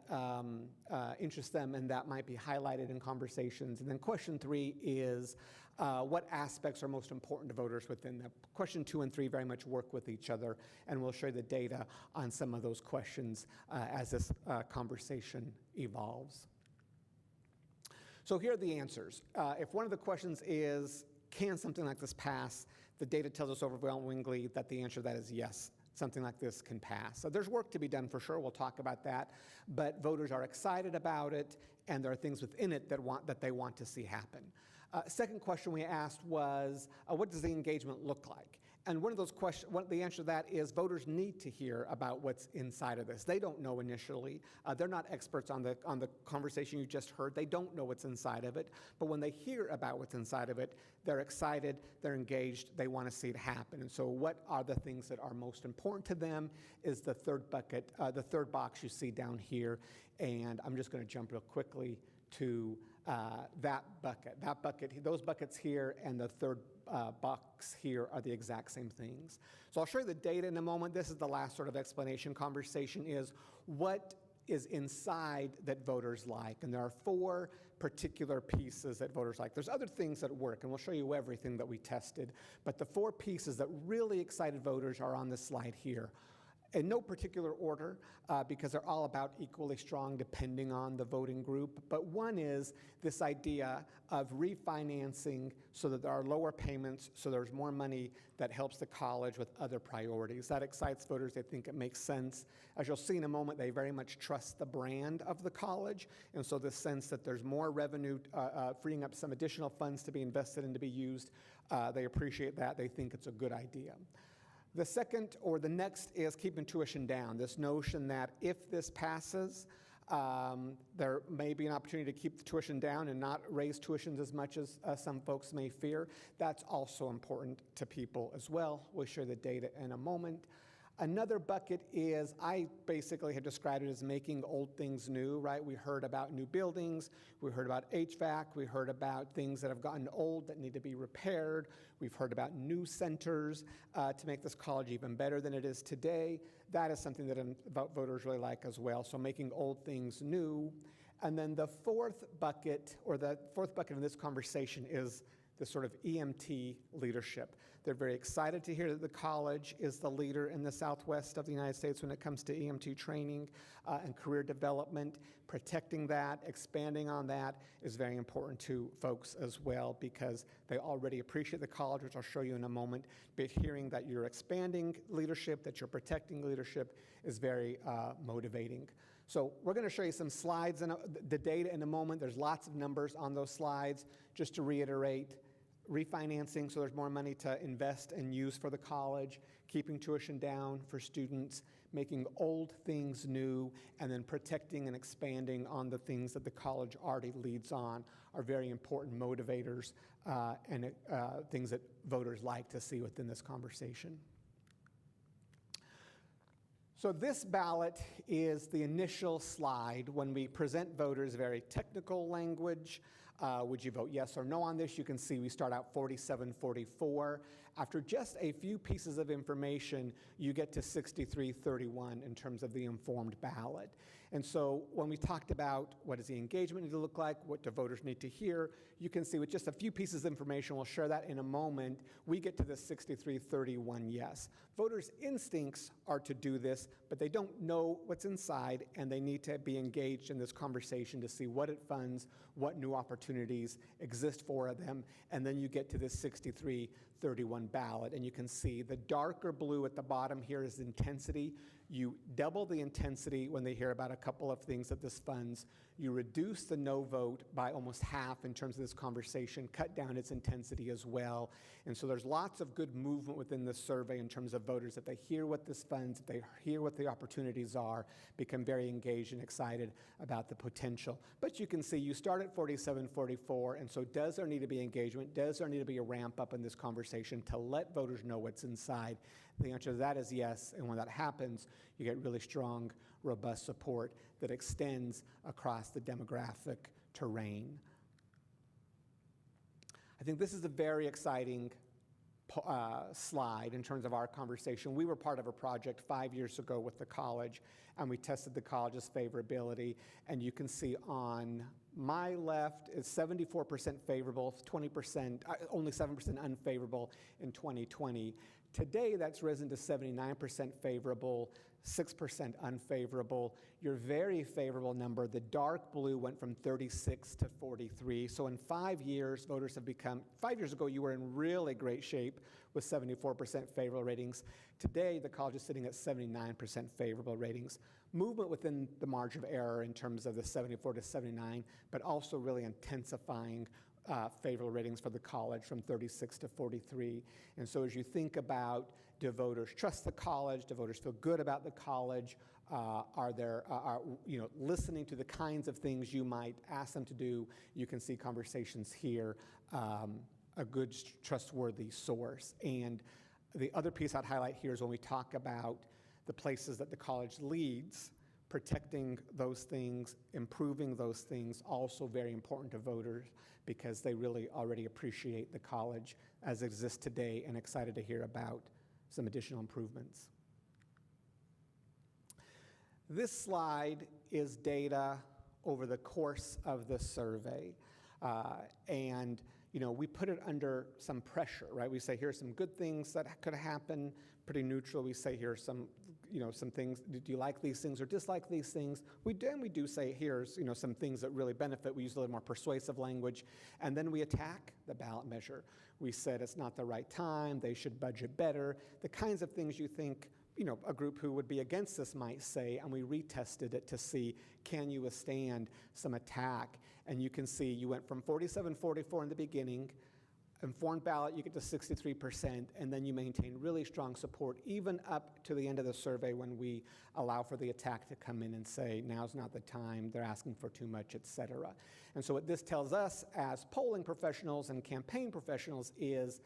interests them, and that might be highlighted in conversations? And then question 3 is, what aspects are most important to voters within that? Question 2 and 3 very much work with each other, and we'll show you the data on some of those questions as this conversation evolves. So here are the answers. If one of the questions is, can something like this pass? The data tells us overwhelmingly that the answer to that is yes. Something like this can pass. So there's work to be done for sure. We'll talk about that. But voters are excited about it, and there are things within it that they want to see happen. Second question we asked was, what does the engagement look like? And one of those questions, the answer to that is voters need to hear about what's inside of this. They don't know initially. They're not experts on the conversation you just heard. They don't know what's inside of it. But when they hear about what's inside of it, they're excited, they're engaged, they want to see it happen. And so what are the things that are most important to them is the third bucket, the third box you see down here. And I'm just going to jump real quickly to that bucket. Those buckets here and the third box here are the exact same things. So I'll show you the data in a moment. This is the last sort of explanation conversation, is what is inside that voters like. And there are 4 particular pieces that voters like. There's other things that work, and we'll show you everything that we tested. But the 4 pieces that really excited voters are on this slide here. In no particular order, because they're all about equally strong depending on the voting group. But one is this idea of refinancing so that there are lower payments, so there's more money that helps the college with other priorities. That excites voters. They think it makes sense. As you'll see in a moment, they very much trust the brand of the college. And so the sense that there's more revenue, freeing up some additional funds to be invested and to be used, they appreciate that. They think it's a good idea. The second, or the next, is keeping tuition down. This notion that if this passes, there may be an opportunity to keep the tuition down and not raise tuitions as much as some folks may fear. That's also important to people as well. We'll share the data in a moment. Another bucket is, I basically have described it as making old things new, right? We heard about new buildings, we heard about HVAC, we heard about things that have gotten old that need to be repaired, we've heard about new centers to make this college even better than it is today. That is something that voters really like as well, so making old things new. And then the fourth bucket in this conversation is the sort of EMT leadership. They're very excited to hear that the college is the leader in the Southwest of the United States when it comes to EMT training and career development. Protecting that, expanding on that is very important to folks as well, because they already appreciate the college, which I'll show you in a moment. But hearing that you're expanding leadership, that you're protecting leadership is very motivating. So we're going to show you some slides and the data in a moment. There's lots of numbers on those slides. Just to reiterate, refinancing, so there's more money to invest and use for the college, keeping tuition down for students, making old things new, and then protecting and expanding on the things that the college already leads on are very important motivators and things that voters like to see within this conversation. So this ballot is the initial slide when we present voters very technical language. Would you vote yes or no on this? You can see we start out 47-44. After just a few pieces of information, you get to 63-31 in terms of the informed ballot. And so when we talked about what does the engagement need to look like, what do voters need to hear, you can see with just a few pieces of information, we'll share that in a moment, we get to the 63-31 yes. Voters' instincts are to do this, but they don't know what's inside, and they need to be engaged in this conversation to see what it funds, what new opportunities exist for them, and then you get to this 63-31 ballot, and you can see the darker blue at the bottom here is intensity. You double the intensity when they hear about a couple of things that this funds. You reduce the no vote by almost half in terms of this conversation, cut down its intensity as well. And so there's lots of good movement within this survey in terms of voters. If they hear what this funds, if they hear what the opportunities are, become very engaged and excited about the potential. But you can see you start at 47-44, and so does there need to be engagement? Does there need to be a ramp up in this conversation to let voters know what's inside? The answer to that is yes, and when that happens, you get really strong, robust support that extends across the demographic terrain. I think this is a very exciting slide in terms of our conversation. We were part of a project 5 years ago with the college, and we tested the college's favorability, and you can see on my left is 74% favorable, 20%, only 7% unfavorable in 2020. Today, that's risen to 79% favorable, 6% unfavorable. Your very favorable number, the dark blue, went from 36 to 43. So in 5 years, voters have become, 5 years ago, you were in really great shape with 74% favorable ratings. Today, the college is sitting at 79% favorable ratings. Movement within the margin of error in terms of the 74 to 79, but also really intensifying favorable ratings for the college from 36 to 43. And so as you think about, do voters trust the college? Do voters feel good about the college? Are listening to the kinds of things you might ask them to do? You can see conversations here, a good, trustworthy source. And the other piece I'd highlight here is when we talk about the places that the college leads, protecting those things, improving those things, also very important to voters because they really already appreciate the college as it exists today and excited to hear about some additional improvements. This slide is data over the course of the survey. And we put it under some pressure, right? We say, here's some good things that could happen, pretty neutral. We say, here's some things, do you like these things or dislike these things? We do say, here's, some things that really benefit. We use a little more persuasive language. And then we attack the ballot measure. We said it's not the right time, they should budget better, the kinds of things you think, a group who would be against this might say, and we retested it to see, can you withstand some attack? And you can see you went from 47-44 in the beginning, informed ballot, you get to 63%, and then you maintain really strong support even up to the end of the survey when we allow for the attack to come in and say, now's not the time, they're asking for too much, et cetera. And so what this tells us as polling professionals and campaign professionals is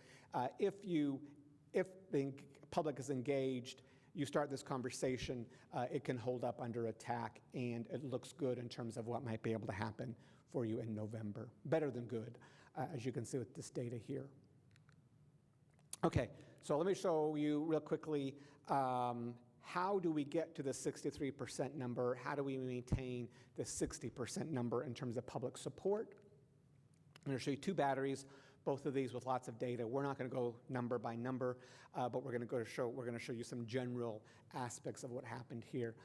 if the public is engaged, you start this conversation, it can hold up under attack, and it looks good in terms of what might be able to happen for you in November. Better than good, as you can see with this data here. Okay, so let me show you real quickly how do we get to the 63% number? How do we maintain the 60% number in terms of public support? I'm going to show you two batteries, both of these with lots of data. We're not going to go number by number, but we're going to show you some general aspects of what happened here.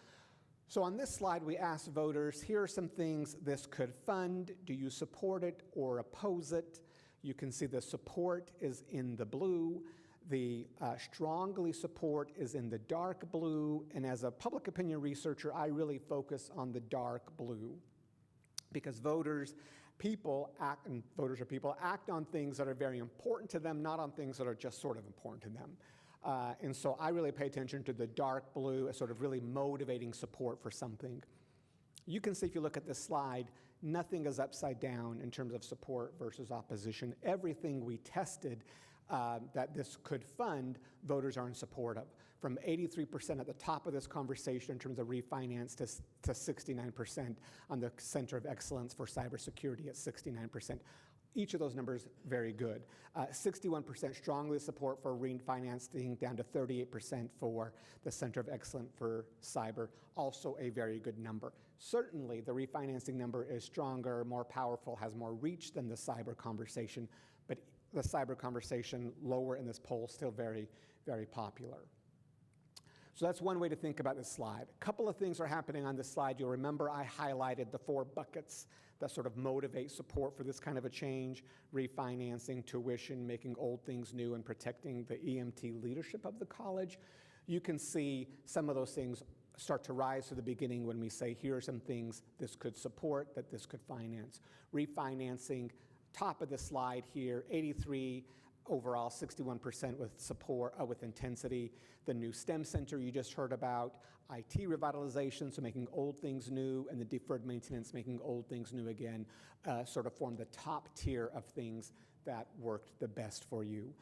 So on this slide, we asked voters, here are some things this could fund. Do you support it or oppose it? You can see the support is in the blue. The strongly support is in the dark blue, and as a public opinion researcher, I really focus on the dark blue because voters are people, act on things that are very important to them, not on things that are just sort of important to them. And so I really pay attention to the dark blue as sort of really motivating support for something. You can see if you look at this slide, nothing is upside down in terms of support versus opposition. Everything we tested that this could fund, voters are in support of. From 83% at the top of this conversation in terms of refinance to 69% on the Center of Excellence for Cybersecurity at 69%. Each of those numbers very good. 61% strongly support for refinancing, down to 38% for the Center of Excellence for Cyber, also a very good number. Certainly the refinancing number is stronger, more powerful, has more reach than the cyber conversation, but the cyber conversation lower in this poll, still very, very popular. So that's one way to think about this slide. A couple of things are happening on this slide. You'll remember I highlighted the 4 buckets that sort of motivate support for this kind of a change: refinancing, tuition, making old things new, and protecting the EMT leadership of the college. You can see some of those things start to rise to the beginning when we say, here are some things this could support, that this could finance. Refinancing, top of the slide here, 83 overall, 61% with support, with intensity. The new STEM center you just heard about, IT revitalization, so making old things new, and the deferred maintenance, making old things new again, sort of form the top tier of things that worked the best for you.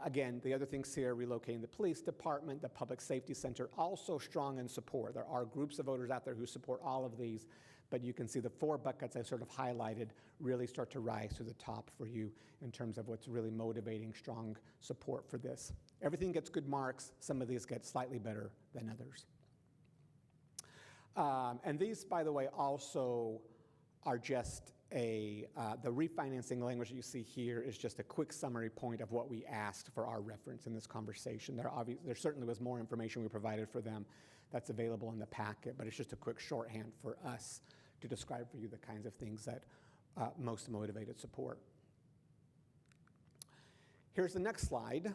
Again, the other things here, relocating the police department, the public safety center, also strong in support. There are groups of voters out there who support all of these, but you can see the 4 buckets I sort of highlighted really start to rise to the top for you in terms of what's really motivating strong support for this. Everything gets good marks. Some of these get slightly better than others. And these, by the way, also are just the refinancing language that you see here is just a quick summary point of what we asked for our reference in this conversation. There certainly was more information we provided for them that's available in the packet, but it's just a quick shorthand for us to describe for you the kinds of things that most motivated support. Here's the next slide.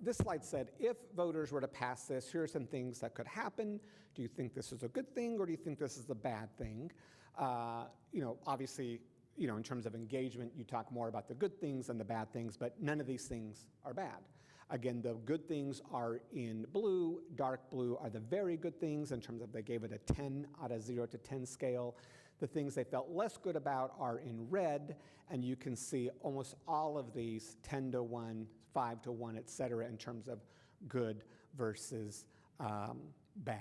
This slide said, if voters were to pass this, here are some things that could happen. Do you think this is a good thing, or do you think this is a bad thing? Obviously, in terms of engagement, you talk more about the good things than the bad things, but none of these things are bad. Again, the good things are in blue. Dark blue are the very good things in terms of they gave it a 10 out of 0 to 10 scale. The things they felt less good about are in red, and you can see almost all of these 10 to 1, 5 to 1, et cetera, in terms of good versus bad.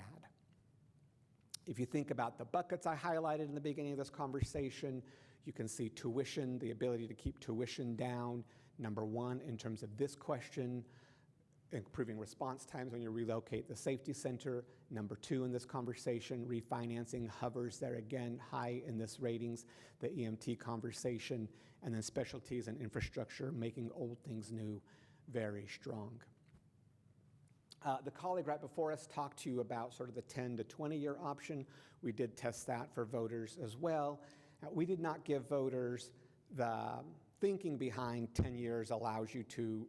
If you think about the buckets I highlighted in the beginning of this conversation, you can see tuition, the ability to keep tuition down, number 1 in terms of this question, improving response times when you relocate the safety center. Number 2 in this conversation, refinancing hovers there again, high in this ratings, the EMT conversation, and then specialties and infrastructure, making old things new, very strong. The colleague right before us talked to you about sort of the 10 to 20-year option. We did test that for voters as well. We did not give voters the thinking behind 10 years allows you to,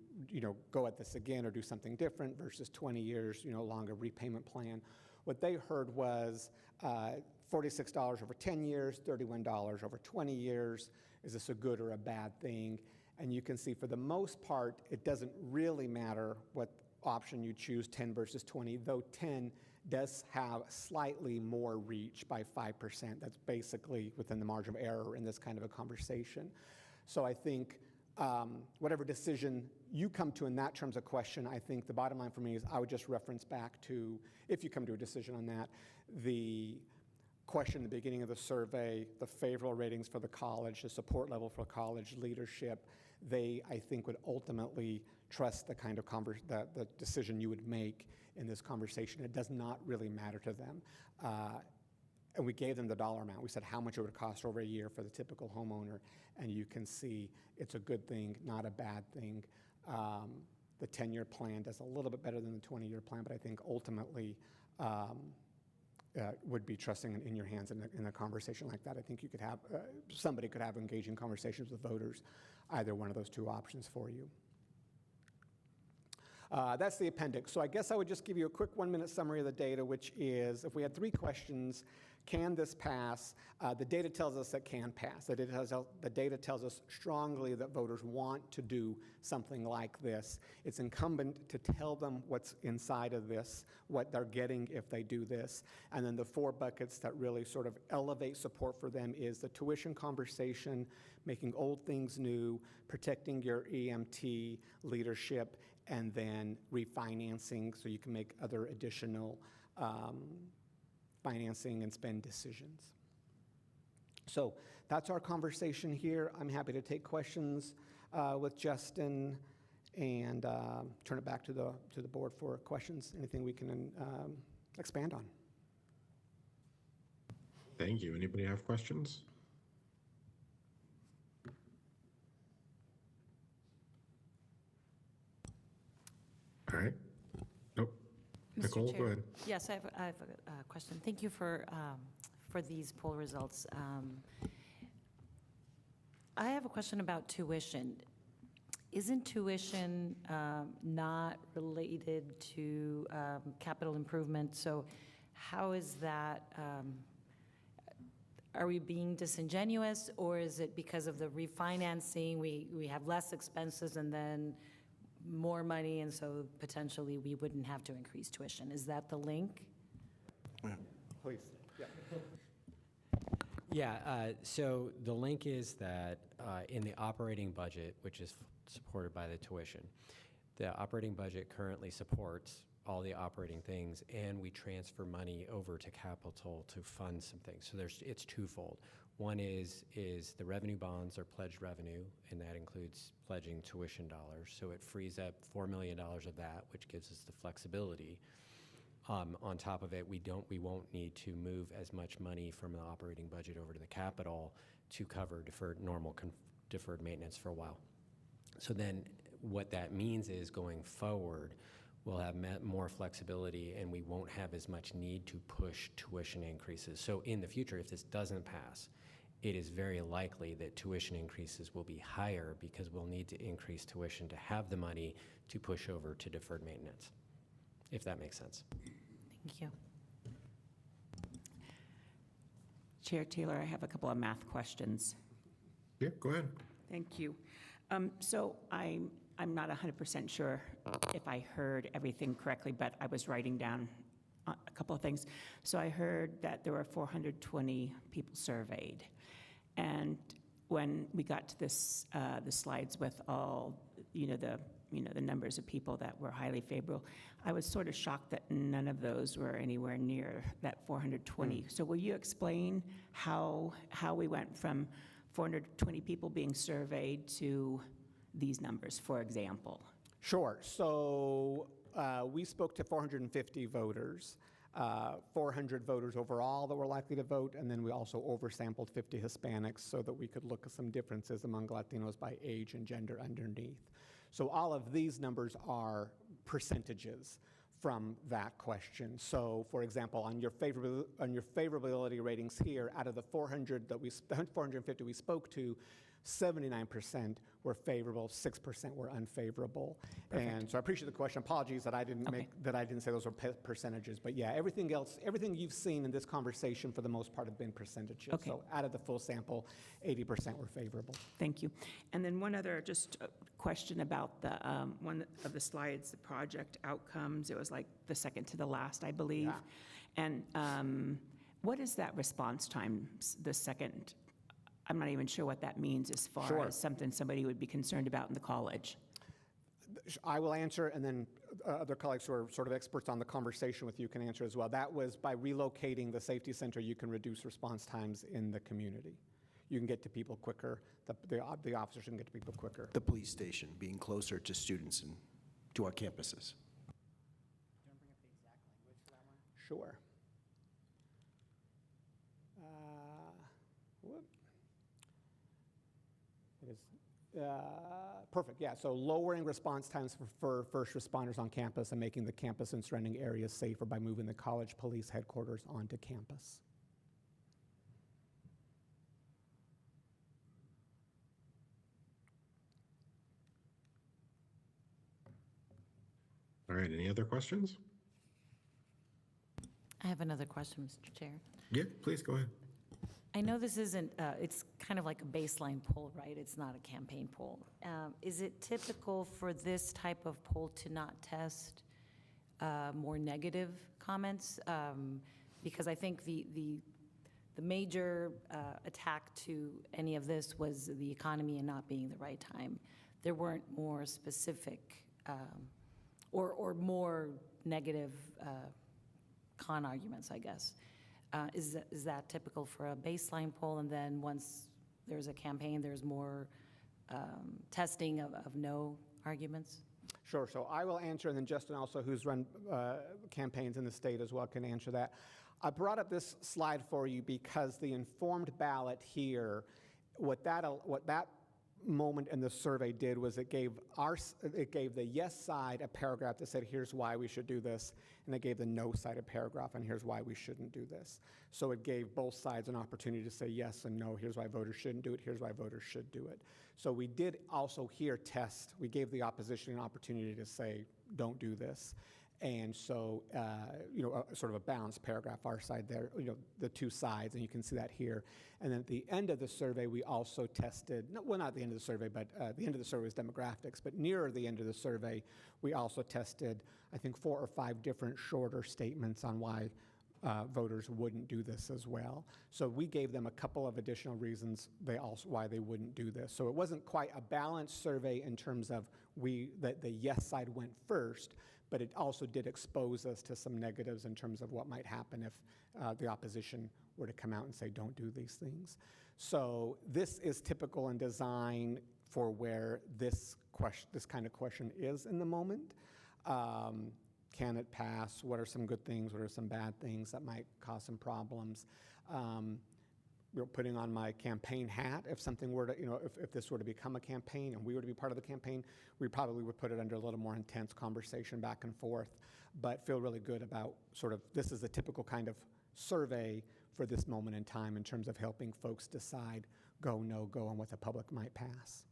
go at this again or do something different versus 20 years, longer repayment plan. What they heard was $46 over 10 years, $31 over 20 years. Is this a good or a bad thing? And you can see for the most part, it doesn't really matter what option you choose, 10 versus 20, though 10 does have slightly more reach by 5%. That's basically within the margin of error in this kind of a conversation. So I think whatever decision you come to in that terms of question, I think the bottom line for me is I would just reference back to, if you come to a decision on that, the question at the beginning of the survey, the favorable ratings for the college, the support level for college leadership. They, I think, would ultimately trust the kind of the decision you would make in this conversation. It does not really matter to them. And we gave them the dollar amount. We said how much it would cost over a year for the typical homeowner, and you can see it's a good thing, not a bad thing. The 10-year plan does a little bit better than the 20-year plan, but I think ultimately would be trusting in your hands in a conversation like that. I think you could have, somebody could have engaging conversations with voters, either one of those two options for you. That's the appendix. So I guess I would just give you a quick 1-minute summary of the data, which is, if we had 3 questions, can this pass? The data tells us it can pass. The data tells us strongly that voters want to do something like this. It's incumbent to tell them what's inside of this, what they're getting if they do this. And then the 4 buckets that really sort of elevate support for them is the tuition conversation, making old things new, protecting your EMT leadership, and then refinancing so you can make other additional financing and spend decisions. So that's our conversation here. I'm happy to take questions with Justin and turn it back to the board for questions, anything we can expand on. Thank you. Anybody have questions? All right. Nope. Mr. Nicole, Chair. go ahead. Yes, I have a question. Thank you for these poll results. I have a question about tuition. Isn't tuition not related to capital improvement? So how is that, are we being disingenuous, or is it because of the refinancing, we have less expenses and then more money, and so potentially we wouldn't have to increase tuition? Is that the link? Please. Yeah, so the link is that in the operating budget, which is supported by the tuition, the operating budget currently supports all the operating things, and we transfer money over to capital to fund some things. So it's twofold. One is the revenue bonds are pledged revenue, and that includes pledging tuition dollars. So it frees up $4 million of that, which gives us the flexibility. On top of it, we won't need to move as much money from the operating budget over to the capital to cover deferred maintenance for a while. So then what that means is going forward, we'll have more flexibility, and we won't have as much need to push tuition increases. So in the future, if this doesn't pass, it is very likely that tuition increases will be higher because we'll need to increase tuition to have the money to push over to deferred maintenance, if that makes sense. Thank you. Chair Taylor, I have a couple of math questions. Yeah, go ahead. Thank you. So I'm not 100% sure if I heard everything correctly, but I was writing down a couple of things. So I heard that there were 420 people surveyed. And when we got to this, the slides with all, the numbers of people that were highly favorable, I was sort of shocked that none of those were anywhere near that 420. So will you explain how we went from 420 people being surveyed to these numbers, for example? Sure. So we spoke to 450 voters, 400 voters overall that were likely to vote, and then we also oversampled 50 Hispanics so that we could look at some differences among Latinos by age and gender underneath. So all of these numbers are percentages from that question. So, for example, on your favorability ratings here, out of the 450 we spoke to, 79% were favorable, 6% were unfavorable. Perfect. And so I appreciate the question. Apologies that I didn't say those were percentages. But yeah, everything you've seen in this conversation for the most part have been percentages. Okay. So out of the full sample, 80% were favorable. Thank you. And then one other just question about the one of the slides, the project outcomes. It was like the second to the last, I believe. Yeah. And what is that response time, the second I'm not even sure what that means as far Sure. as something somebody would be concerned about in the college. I will answer, and then other colleagues who are sort of experts on the conversation with you can answer as well. That was by relocating the safety center, you can reduce response times in the community. You can get to people quicker. The officers can get to people quicker. The police station being closer to students and to our campuses. Sure. Whoop. It is perfect. Yeah. So lowering response times for first responders on campus and making the campus and surrounding areas safer by moving the college police headquarters onto campus. All right, any other questions? I have another question, Mr. Chair. Yeah, please go ahead. I know this isn't, it's kind of like a baseline poll, right? It's not a campaign poll. Is it typical for this type of poll to not test more negative comments? Because I think the major attack to any of this was the economy and not being the right time. There weren't more specific or more negative con arguments, I guess. Is that typical for a baseline poll, and then once there's a campaign, there's more testing of no arguments? Sure. So I will answer, and then Justin also, who's run campaigns in the state as well, can answer that. I brought up this slide for you because the informed ballot here, what that moment in the survey did was it gave the yes side a paragraph that said, here's why we should do this, and it gave the no side a paragraph on here's why we shouldn't do this. So it gave both sides an opportunity to say yes and no, here's why voters shouldn't do it, here's why voters should do it. So we did also here test, we gave the opposition an opportunity to say, don't do this. And so, sort of a balanced paragraph, our side there, the two sides, and you can see that here. And then at the end of the survey, we also tested, well, not at the end of the survey, but the end of the survey was demographics, but nearer the end of the survey, we also tested, I think, 4 or 5 different shorter statements on why voters wouldn't do this as well. So we gave them a couple of additional reasons why they wouldn't do this. So it wasn't quite a balanced survey in terms of that the yes side went first, but it also did expose us to some negatives in terms of what might happen if the opposition were to come out and say, don't do these things. So this is typical in design for where this kind of question is in the moment. Can it pass? What are some good things? What are some bad things that might cause some problems? Putting on my campaign hat, if something were to, if this were to become a campaign and we were to be part of the campaign, we probably would put it under a little more intense conversation back and forth, but feel really good about sort of, this is a typical kind of survey for this moment in time in terms of helping folks decide go, no go, and what the public might pass.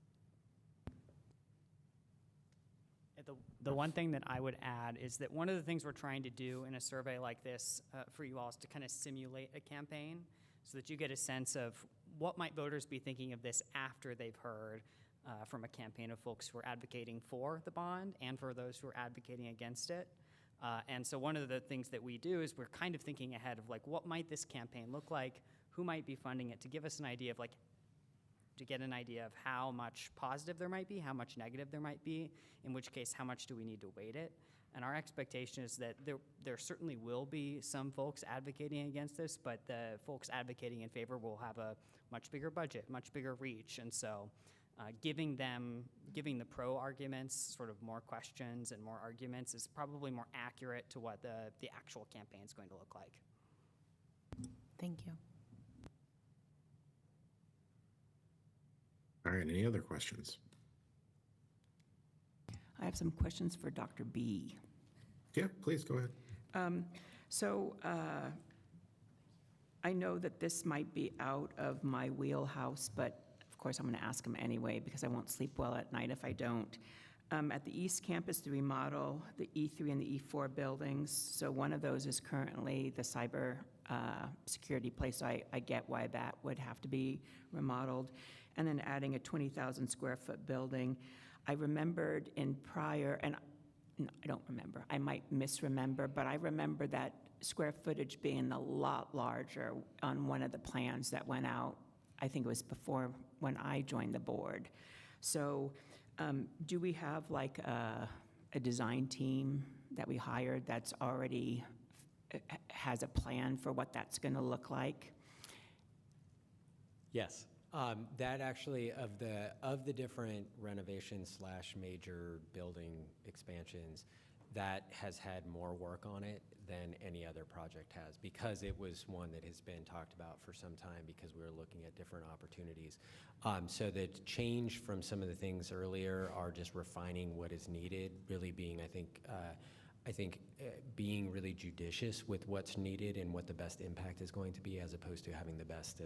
The one thing that I would add is that one of the things we're trying to do in a survey like this for you all is to kind of simulate a campaign so that you get a sense of what might voters be thinking of this after they've heard from a campaign of folks who are advocating for the bond and for those who are advocating against it. And so one of the things that we do is we're kind of thinking ahead of like, what might this campaign look like? Who might be funding it, to give us an idea of like, to get an idea of how much positive there might be, how much negative there might be, in which case, how much do we need to weight it? And our expectation is that there certainly will be some folks advocating against this, but the folks advocating in favor will have a much bigger budget, much bigger reach. And so giving the pro arguments sort of more questions and more arguments is probably more accurate to what the actual campaign is going to look like. Thank you. All right, any other questions? I have some questions for Dr. B. Yeah, please go ahead. I know that this might be out of my wheelhouse, but of course I'm going to ask him anyway because I won't sleep well at night if I don't. At the East Campus, the remodel, the E3 and the E4 buildings, so one of those is currently the cyber security place, so I get why that would have to be remodeled. And then adding a 20,000 square foot building. I remembered in prior, and no, I don't remember, I might misremember, but I remember that square footage being a lot larger on one of the plans that went out I think it was before when I joined the board. So do we have like a design team that we hired that's already has a plan for what that's going to look like? Yes. That actually, of the different renovations / major building expansions, that has had more work on it than any other project has, because it was one that has been talked about for some time, because we were looking at different opportunities. So the change from some of the things earlier are just refining what is needed, really being, I think being really judicious with what's needed and what the best impact is going to be, as opposed to having the best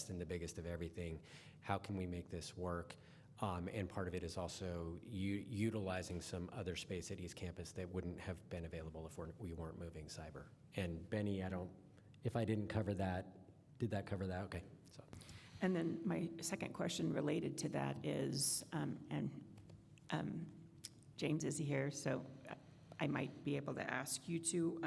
and the biggest of everything. How can we make this work? And part of it is also utilizing some other space at East Campus that wouldn't have been available if we weren't moving cyber. And Benny, if I didn't cover that, did that cover that? Okay. So. And then my second question related to that is, James is here, so I might be able to ask you to.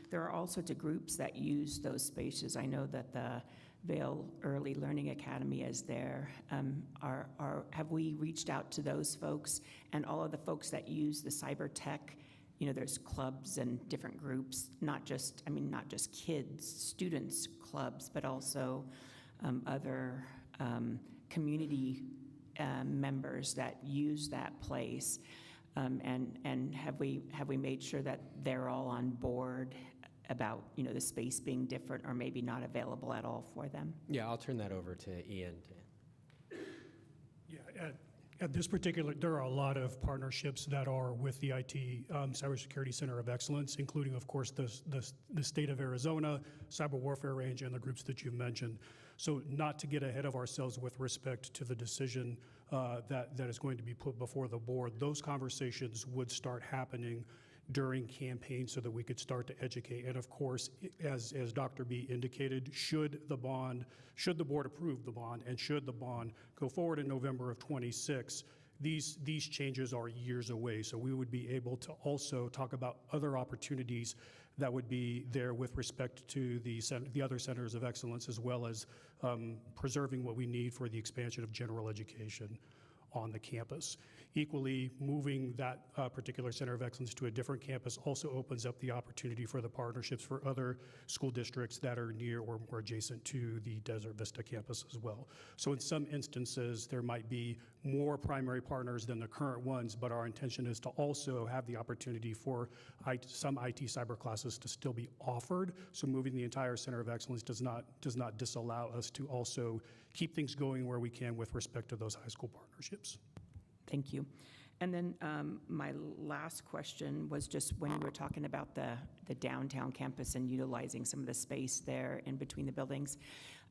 There are all sorts of groups that use those spaces. I know that the Vail Early Learning Academy is there. Have we reached out to those folks and all of the folks that use the cyber tech? You know, there's clubs and different groups, not just kids, students clubs, but also other community members that use that place. And have we made sure that they're all on board about, you know, the space being different or maybe not available at all for them? Yeah, I'll turn that over to Ian. Yeah, at this particular, there are a lot of partnerships that are with the IT Cybersecurity Center of Excellence, including, of course, the state of Arizona, Cyber Warfare Range, and the groups that you've mentioned. So not to get ahead of ourselves with respect to the decision that is going to be put before the board, those conversations would start happening during campaign so that we could start to educate. And of course, as Dr. B indicated, should the board approve the bond, and should the bond go forward in November of 26, these changes are years away. So we would be able to also talk about other opportunities that would be there with respect to the other centers of excellence, as well as preserving what we need for the expansion of general education on the campus. Equally, moving that particular center of excellence to a different campus also opens up the opportunity for the partnerships for other school districts that are near or more adjacent to the Desert Vista campus as well. So in some instances, there might be more primary partners than the current ones, but our intention is to also have the opportunity for some IT cyber classes to still be offered. So moving the entire center of excellence does not disallow us to also keep things going where we can with respect to those high school partnerships. Thank you. And then my last question was just when you were talking about the downtown campus and utilizing some of the space there in between the buildings.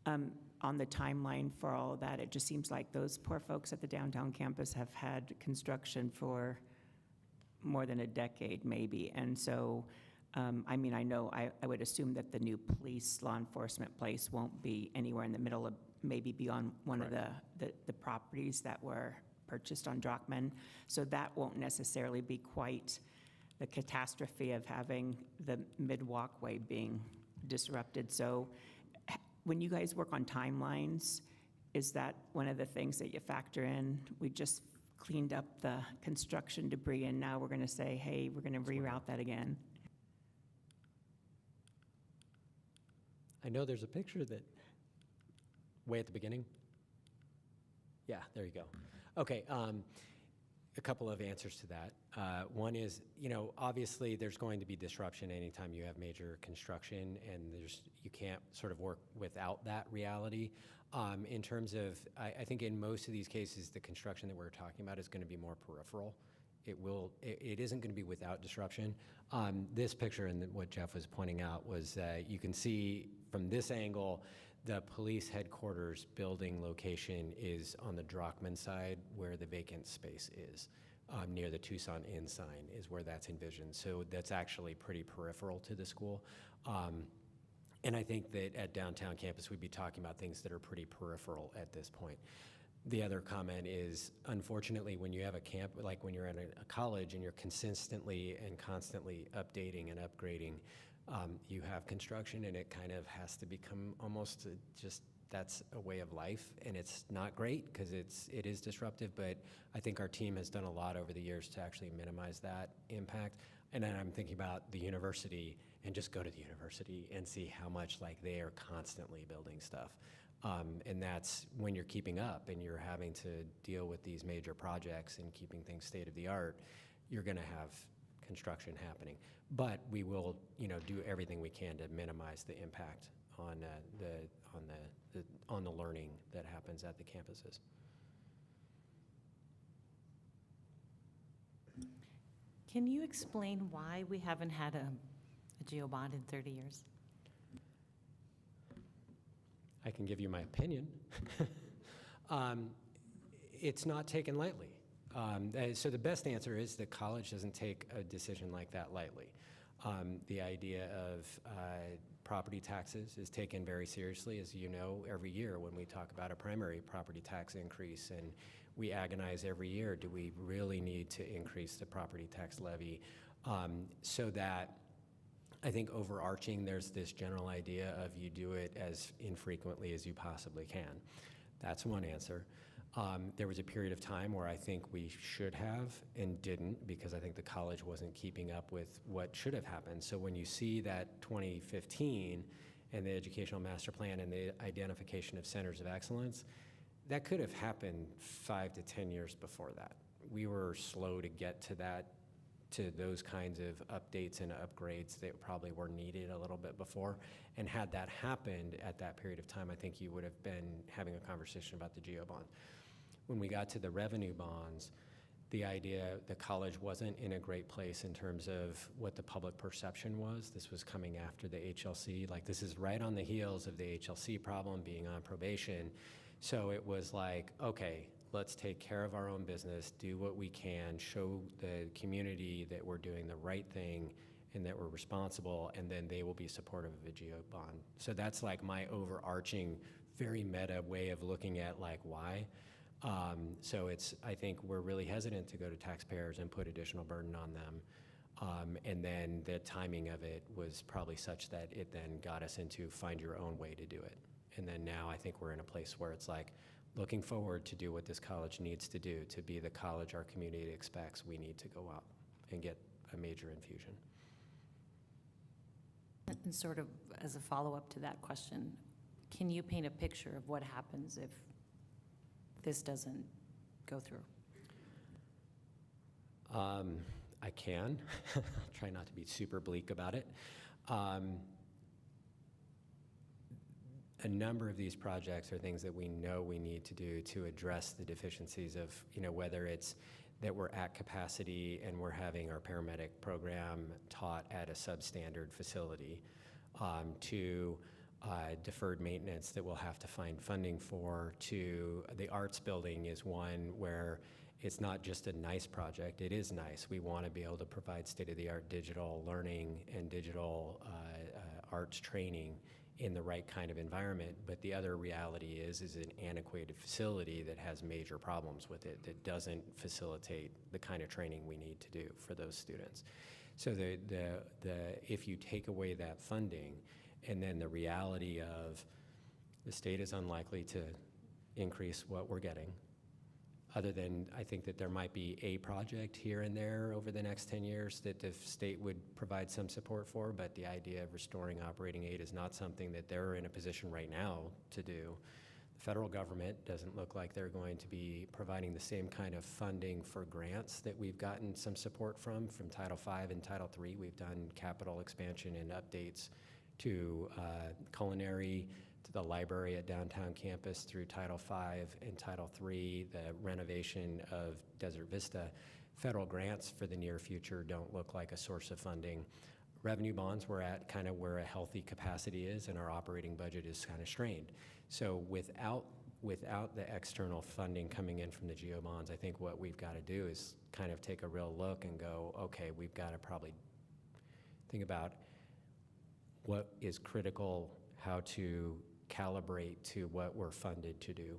On the timeline for all of that, it just seems like those poor folks at the downtown campus have had construction for more than a decade, maybe. And so, I mean, I would assume that the new police law enforcement place won't be anywhere in the middle of, maybe beyond one of the properties that were purchased on Drockman. So that won't necessarily be quite the catastrophe of having the mid-walkway being disrupted. So when you guys work on timelines, is that one of the things that you factor in? We just cleaned up the construction debris and now we're going to say, hey, we're going to reroute that again. I know there's a picture that, way at the beginning. Yeah, there you go. Okay, a couple of answers to that. One is, you know, obviously there's going to be disruption anytime you have major construction, and you can't sort of work without that reality. In terms of, I think in most of these cases, the construction that we're talking about is going to be more peripheral. It isn't going to be without disruption. This picture and what Jeff was pointing out was that you can see from this angle, the police headquarters building location is on the Drockman side where the vacant space is. Near the Tucson Inn sign is where that's envisioned. So that's actually pretty peripheral to the school. And I think that at downtown campus, we'd be talking about things that are pretty peripheral at this point. The other comment is, unfortunately, when you have a camp, like when you're at a college and you're consistently and constantly updating and upgrading, you have construction, and it kind of has to become almost just that's a way of life, and it's not great because it is disruptive, but I think our team has done a lot over the years to actually minimize that impact. And then I'm thinking about the university, and just go to the university and see how much like they are constantly building stuff. And that's when you're keeping up and you're having to deal with these major projects and keeping things state of the art, you're gonna have construction happening. But we will, do everything we can to minimize the impact on the learning that happens at the campuses. Can you explain why we haven't had a geo bond in 30 years? I can give you my opinion. It's not taken lightly. So the best answer is that college doesn't take a decision like that lightly. The idea of property taxes is taken very seriously, as you know, every year when we talk about a primary property tax increase, and we agonize every year, do we really need to increase the property tax levy? So that I think overarching, there's this general idea of you do it as infrequently as you possibly can. That's one answer. There was a period of time where I think we should have and didn't, because I think the college wasn't keeping up with what should have happened. So when you see that 2015 and the educational master plan and the identification of centers of excellence, that could have happened 5 to 10 years before that. We were slow to get to that, to those kinds of updates and upgrades that probably were needed a little bit before. And had that happened at that period of time, I think you would have been having a conversation about the GEO bond. When we got to the revenue bonds, the idea the college wasn't in a great place in terms of what the public perception was. This was coming after the HLC. Like, this is right on the heels of the HLC problem, being on probation. So it was like, okay, let's take care of our own business, do what we can, show the community that we're doing the right thing and that we're responsible, and then they will be supportive of a GEO bond. So that's like my overarching, very meta way of looking at like why. So I think we're really hesitant to go to taxpayers and put additional burden on them. And then the timing of it was probably such that it then got us into find your own way to do it. And then now I think we're in a place where it's like, looking forward to do what this college needs to do to be the college our community expects. We need to go out and get a major infusion. And sort of as a follow-up to that question, can you paint a picture of what happens if this doesn't go through? I can. I'll try not to be super bleak about it. A number of these projects are things that we know we need to do to address the deficiencies of, whether it's that we're at capacity and we're having our paramedic program taught at a substandard facility, to deferred maintenance that we'll have to find funding for, to the arts building is one where it's not just a nice project, it is nice. We want to be able to provide state-of-the-art digital learning and digital arts training in the right kind of environment, but the other reality is an antiquated facility that has major problems with it, that doesn't facilitate the kind of training we need to do for those students. So if you take away that funding, and then the reality of the state is unlikely to increase what we're getting, other than I think that there might be a project here and there over the next 10 years that the state would provide some support for, but the idea of restoring operating aid is not something that they're in a position right now to do. The federal government doesn't look like they're going to be providing the same kind of funding for grants that we've gotten some support from Title V and Title III. We've done capital expansion and updates to culinary, to the library at downtown campus through Title V and Title III, the renovation of Desert Vista. Federal grants for the near future don't look like a source of funding. Revenue bonds, we're at kind of where a healthy capacity is, and our operating budget is kind of strained. So without the external funding coming in from the GEO bonds, I think what we've got to do is kind of take a real look and go, okay, we've got to probably think about what is critical, how to calibrate to what we're funded to do,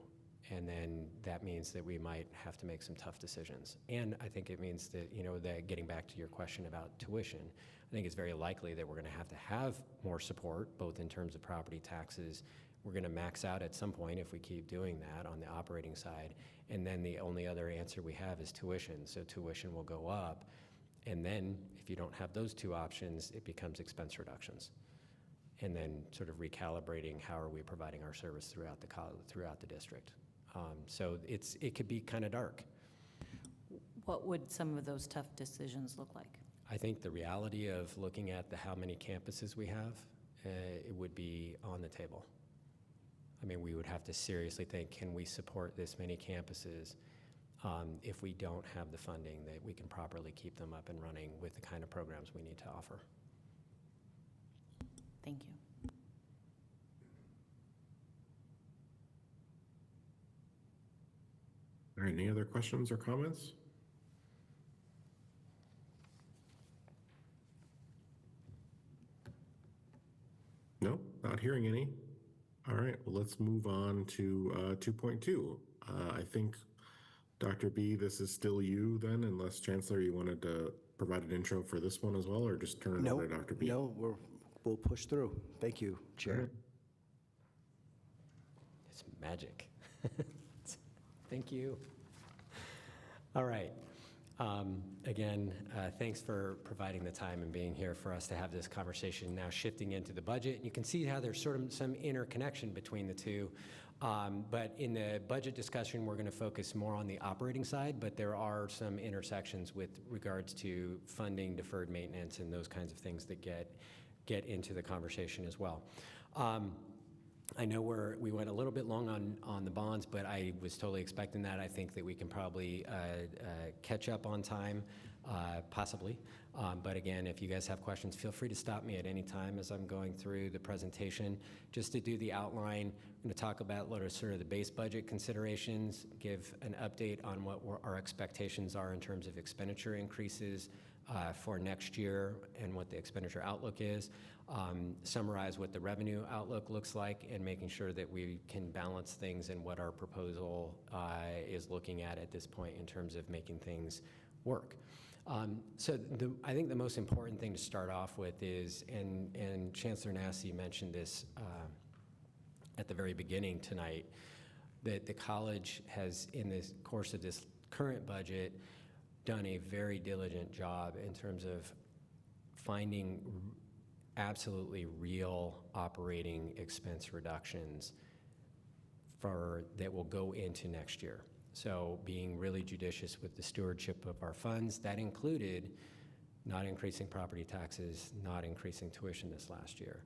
And then that means that we might have to make some tough decisions. And I think it means that, that getting back to your question about tuition, I think it's very likely that we're going to have more support, both in terms of property taxes. We're going to max out at some point if we keep doing that on the operating side. And then the only other answer we have is tuition. So tuition will go up. And then if you don't have those two options, it becomes expense reductions. And then sort of recalibrating how are we providing our service throughout the district. So it could be kind of dark. What would some of those tough decisions look like? I think the reality of looking at how many campuses we have, it would be on the table. I mean, we would have to seriously think, can we support this many campuses if we don't have the funding that we can properly keep them up and running with the kind of programs we need to offer? Thank you. All right, any other questions or comments? No, not hearing any. All right, well, let's move on to 2.2. I think, Dr. B, this is still you then, unless Chancellor, you wanted to provide an intro for this one as well, or just turn it over to Dr. B? No, we'll push through. Thank you, Chair. It's magic. Thank you. All right. Again, thanks for providing the time and being here for us to have this conversation. Now shifting into the budget, you can see how there's sort of some interconnection between the two. But in the budget discussion, we're going to focus more on the operating side, but there are some intersections with regards to funding, deferred maintenance, and those kinds of things that get into the conversation as well. I know we went a little bit long on the bonds, but I was totally expecting that. I think that we can probably catch up on time, possibly. But again, if you guys have questions, feel free to stop me at any time as I'm going through the presentation. Just to do the outline, I'm going to talk about sort of the base budget considerations, give an update on what our expectations are in terms of expenditure increases for next year and what the expenditure outlook is, summarize what the revenue outlook looks like, and making sure that we can balance things and what our proposal is looking at this point in terms of making things work. So I think the most important thing to start off with is, and Chancellor Nassy mentioned this at the very beginning tonight, that the college has, in the course of this current budget, done a very diligent job in terms of finding absolutely real operating expense reductions that will go into next year. So being really judicious with the stewardship of our funds, that included not increasing property taxes, not increasing tuition this last year.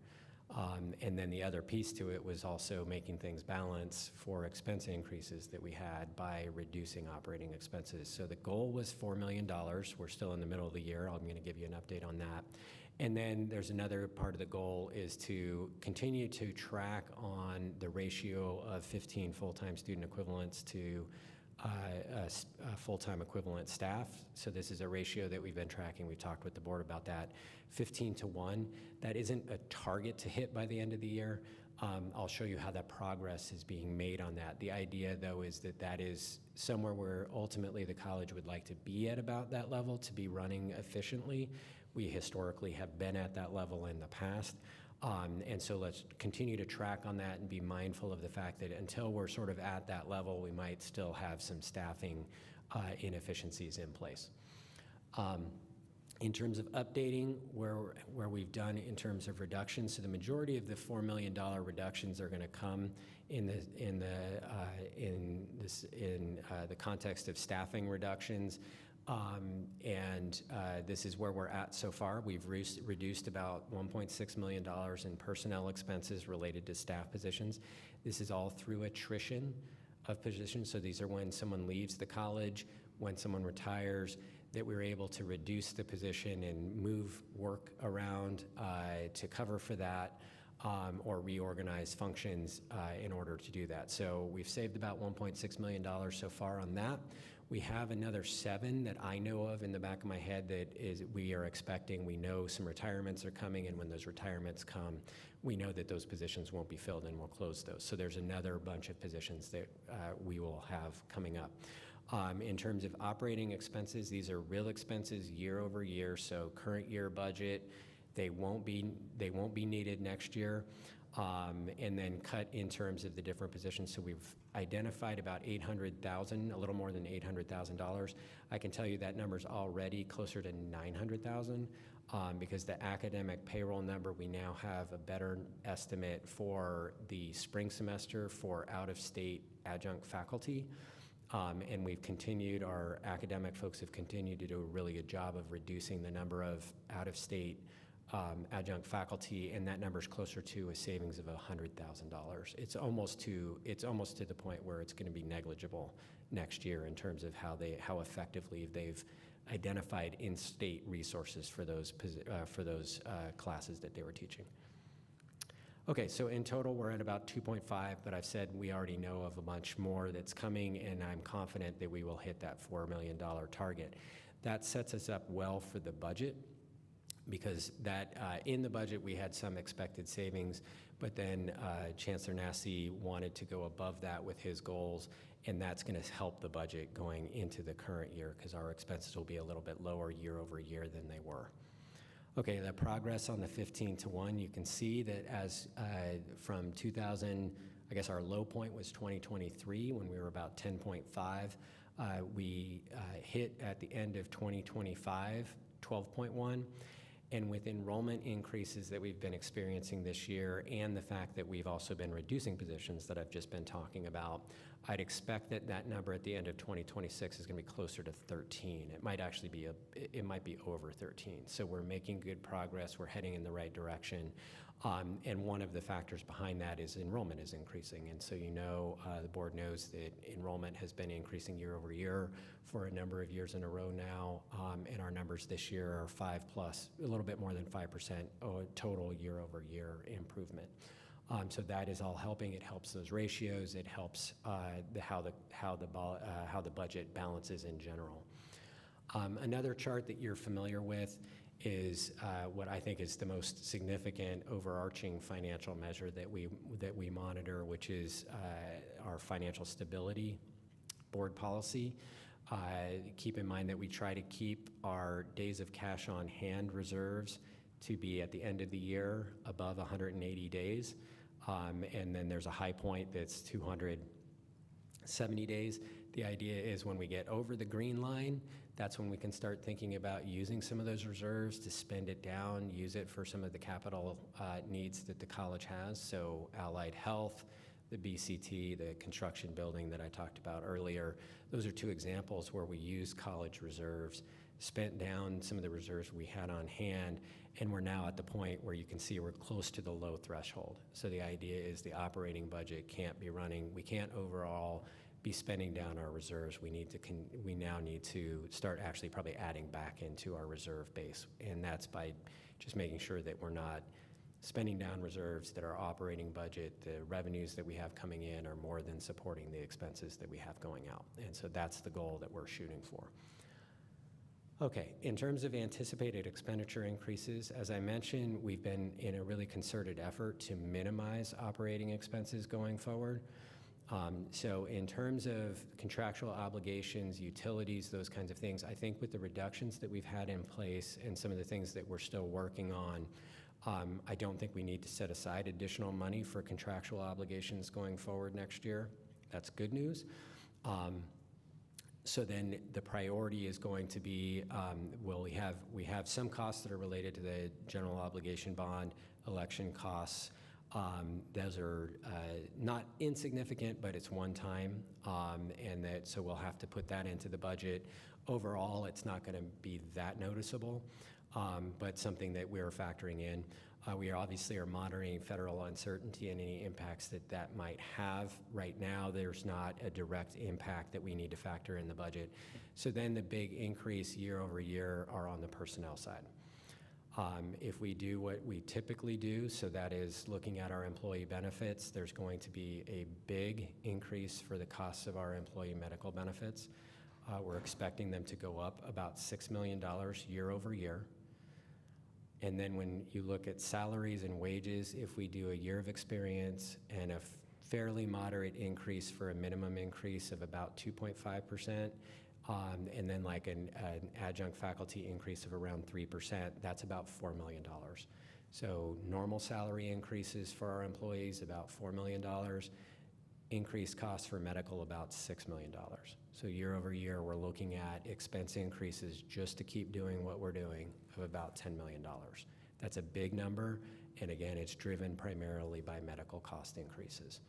And then the other piece to it was also making things balance for expense increases that we had by reducing operating expenses. So the goal was $4 million. We're still in the middle of the year. I'm going to give you an update on that. And then there's another part of the goal is to continue to track on the ratio of 15 full-time student equivalents to full-time equivalent staff. So this is a ratio that we've been tracking. We talked with the board about that. 15-to-1. That isn't a target to hit by the end of the year. I'll show you how that progress is being made on that. The idea, though, is that is somewhere where ultimately the college would like to be at about that level to be running efficiently. We historically have been at that level in the past. And so let's continue to track on that and be mindful of the fact that until we're sort of at that level, we might still have some staffing inefficiencies in place. In terms of updating where we've done in terms of reductions, so the majority of the $4 million reductions are going to come in the context of staffing reductions. This is where we're at so far. We've reduced about $1.6 million in personnel expenses related to staff positions. This is all through attrition of positions. So these are when someone leaves the college, when someone retires, that we're able to reduce the position and move work around to cover for that. or reorganize functions in order to do that. So we've saved about $1.6 million so far on that. We have another 7 that I know of in the back of my head that we are expecting. We know some retirements are coming, and when those retirements come, we know that those positions won't be filled and we'll close those. So there's another bunch of positions that we will have coming up. In terms of operating expenses, these are real expenses year over year. So current year budget, they won't be needed next year. And then cut in terms of the different positions. So we've identified about $800,000, a little more than $800,000. I can tell you that number's already closer to $900,000 because the academic payroll number, we now have a better estimate for the spring semester for out-of-state adjunct faculty. And we've continued, our academic folks have continued to do a really good job of reducing the number of out-of-state adjunct faculty, and that number is closer to a savings of $100,000. It's almost to the point where it's going to be negligible next year in terms of how effectively they've identified in-state resources for those classes that they were teaching. Okay, so in total we're at about 2.5, but I've said we already know of a bunch more that's coming, and I'm confident that we will hit that $4 million target. That sets us up well for the budget, because that in the budget we had some expected savings, but then Chancellor Nassy wanted to go above that with his goals, and that's going to help the budget going into the current year because our expenses will be a little bit lower year over year than they were. Okay, the progress on the 15-to-1, you can see that as from 2000, I guess our low point was 2023 when we were about 10.5. We hit at the end of 2025, 12.1. And with enrollment increases that we've been experiencing this year and the fact that we've also been reducing positions that I've just been talking about, I'd expect that that number at the end of 2026 is going to be closer to 13. It might actually be it might be over 13. So we're making good progress. We're heading in the right direction. And one of the factors behind that is enrollment is increasing. And so the board knows that enrollment has been increasing year over year for a number of years in a row now. And our numbers this year are 5+, a little bit more than 5% total year over year improvement. So that is all helping. It helps those ratios. It helps how the budget balances in general. Another chart that you're familiar with is what I think is the most significant overarching financial measure that we monitor, which is our financial stability board policy. Keep in mind that we try to keep our days of cash on hand reserves to be at the end of the year above 180 days. And then there's a high point that's 270 days. The idea is when we get over the green line, that's when we can start thinking about using some of those reserves to spend it down, use it for some of the capital needs that the college has. So allied health, the BCT, the construction building that I talked about earlier, those are two examples where we use college reserves, spent down some of the reserves we had on hand, and we're now at the point where you can see we're close to the low threshold. So the idea is the operating budget can't be running. We can't overall be spending down our reserves. We now need to start actually probably adding back into our reserve base, and that's by just making sure that we're not spending down reserves, that our operating budget, the revenues that we have coming in are more than supporting the expenses that we have going out. And so that's the goal that we're shooting for. Okay, in terms of anticipated expenditure increases, as I mentioned, we've been in a really concerted effort to minimize operating expenses going forward. So in terms of contractual obligations, utilities, those kinds of things, I think with the reductions that we've had in place and some of the things that we're still working on, I don't think we need to set aside additional money for contractual obligations going forward next year. That's good news. So then the priority is going to be, we have some costs that are related to the general obligation bond, election costs. Those are not insignificant, but it's one time, so we'll have to put that into the budget. Overall, it's not going to be that noticeable, but something that we're factoring in. We obviously are monitoring federal uncertainty and any impacts that might have. Right now, there's not a direct impact that we need to factor in the budget. So then the big increase year over year are on the personnel side. If we do what we typically do, so that is looking at our employee benefits, there's going to be a big increase for the costs of our employee medical benefits. We're expecting them to go up about $6 million year over year. And then when you look at salaries and wages, if we do a year of experience and a fairly moderate increase for a minimum increase of about 2.5%, and then like an adjunct faculty increase of around 3%, that's about $4 million. So normal salary increases for our employees, about $4 million. Increased costs for medical, about $6 million. So year over year, we're looking at expense increases just to keep doing what we're doing of about $10 million. That's a big number, and again, it's driven primarily by medical cost increases.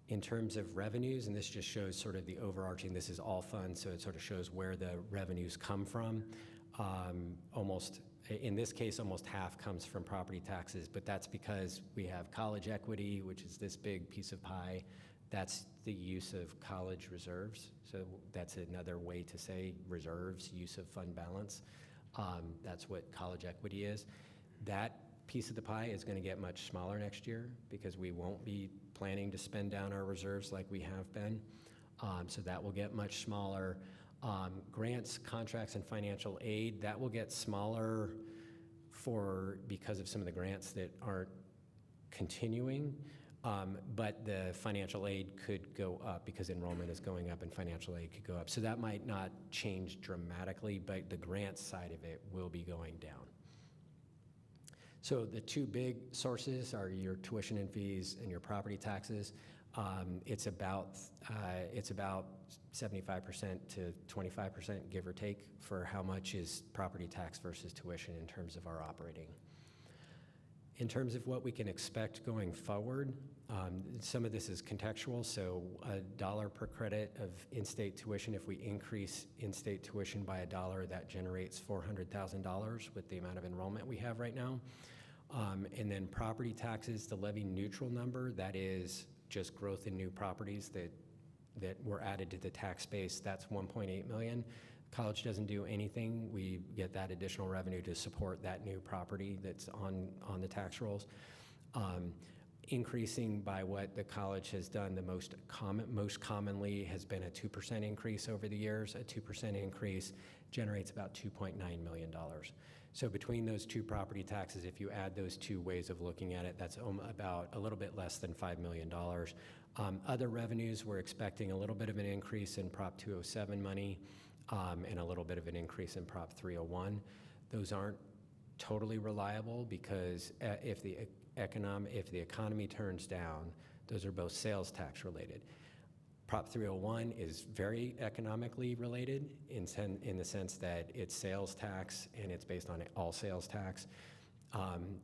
In terms of revenues, and this just shows sort of the overarching, this is all funds, so it sort of shows where the revenues come from. In this case, almost half comes from property taxes, but that's because we have college equity, which is this big piece of pie. That's the use of college reserves. So that's another way to say reserves, use of fund balance. That's what college equity is. That piece of the pie is going to get much smaller next year because we won't be planning to spend down our reserves like we have been. So that will get much smaller. Grants, contracts, and financial aid, that will get smaller because of some of the grants that aren't continuing, but the financial aid could go up because enrollment is going up and financial aid could go up. So that might not change dramatically, but the grant side of it will be going down. So the two big sources are your tuition and fees and your property taxes. It's about 75% to 25%, give or take, for how much is property tax versus tuition in terms of our operating. In terms of what we can expect going forward, some of this is contextual, so $1 per credit of in-state tuition, if we increase in-state tuition by $1, that generates $400,000 with the amount of enrollment we have right now. And then property taxes, the levy neutral number, that is just growth in new properties that were added to the tax base, that's $1.8 million. College doesn't do anything. We get that additional revenue to support that new property that's on the tax rolls. Increasing by what the college has done, the most commonly has been a 2% increase over the years. A 2% increase generates about $2.9 million. So between those two property taxes, if you add those two ways of looking at it, that's about a little bit less than $5 million. Other revenues, we're expecting a little bit of an increase in Prop 207 money and a little bit of an increase in Prop 301. Those aren't totally reliable because if the economy turns down, those are both sales tax related. Prop 301 is very economically related in the sense that it's sales tax and it's based on all sales tax.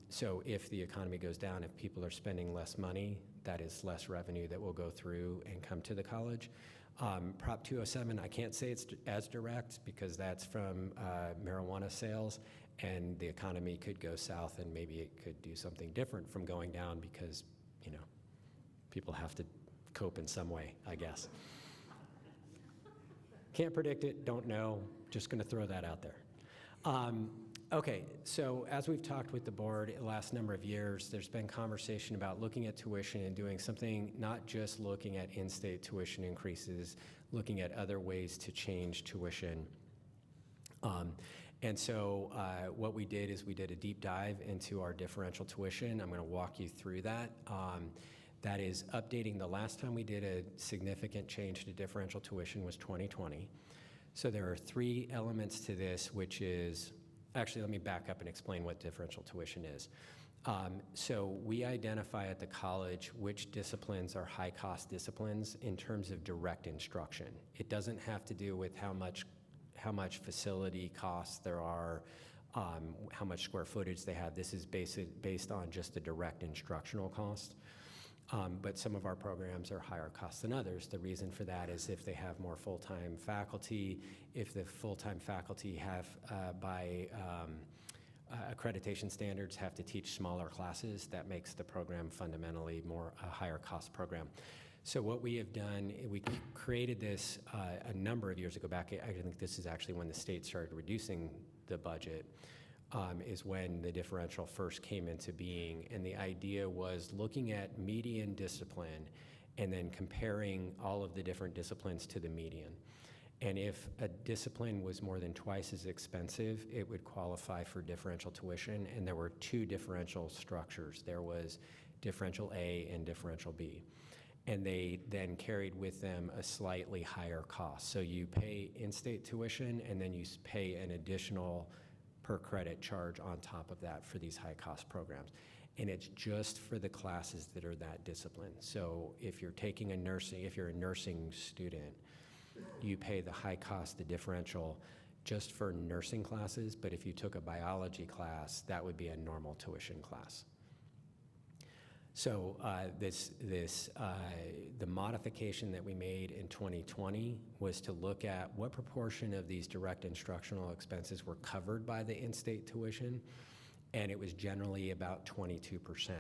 So if the economy goes down, if people are spending less money, that is less revenue that will go through and come to the college. Prop 207, I can't say it's as direct because that's from marijuana sales, and the economy could go south and maybe it could do something different from going down because, people have to cope in some way, I guess. Can't predict it, don't know, just going to throw that out there. Okay, so as we've talked with the board the last number of years, there's been conversation about looking at tuition and doing something, not just looking at in-state tuition increases, looking at other ways to change tuition. And so what we did is we did a deep dive into our differential tuition. I'm going to walk you through that. That is updating. The last time we did a significant change to differential tuition was 2020. So there are three elements to this, which is, actually let me back up and explain what differential tuition is. So we identify at the college which disciplines are high-cost disciplines in terms of direct instruction. It doesn't have to do with how much facility costs there are, how much square footage they have. This is based on just the direct instructional cost. But some of our programs are higher cost than others. The reason for that is if they have more full-time faculty, if the full-time faculty have, by accreditation standards, have to teach smaller classes, that makes the program fundamentally more a higher cost program. So what we have done, we created this a number of years ago back. I think this is actually when the state started reducing the budget is when the differential first came into being. And the idea was looking at median discipline and then comparing all of the different disciplines to the median. And if a discipline was more than twice as expensive, it would qualify for differential tuition. And there were two differential structures. There was differential A and differential B. And they then carried with them a slightly higher cost. So you pay in-state tuition, and then you pay an additional per credit charge on top of that for these high-cost programs. And it's just for the classes that are that discipline. So if you're taking a nursing, if you're a nursing student, you pay the high cost, the differential, just for nursing classes. But if you took a biology class, that would be a normal tuition class. So the modification that we made in 2020 was to look at what proportion of these direct instructional expenses were covered by the in-state tuition, and it was generally about 22%.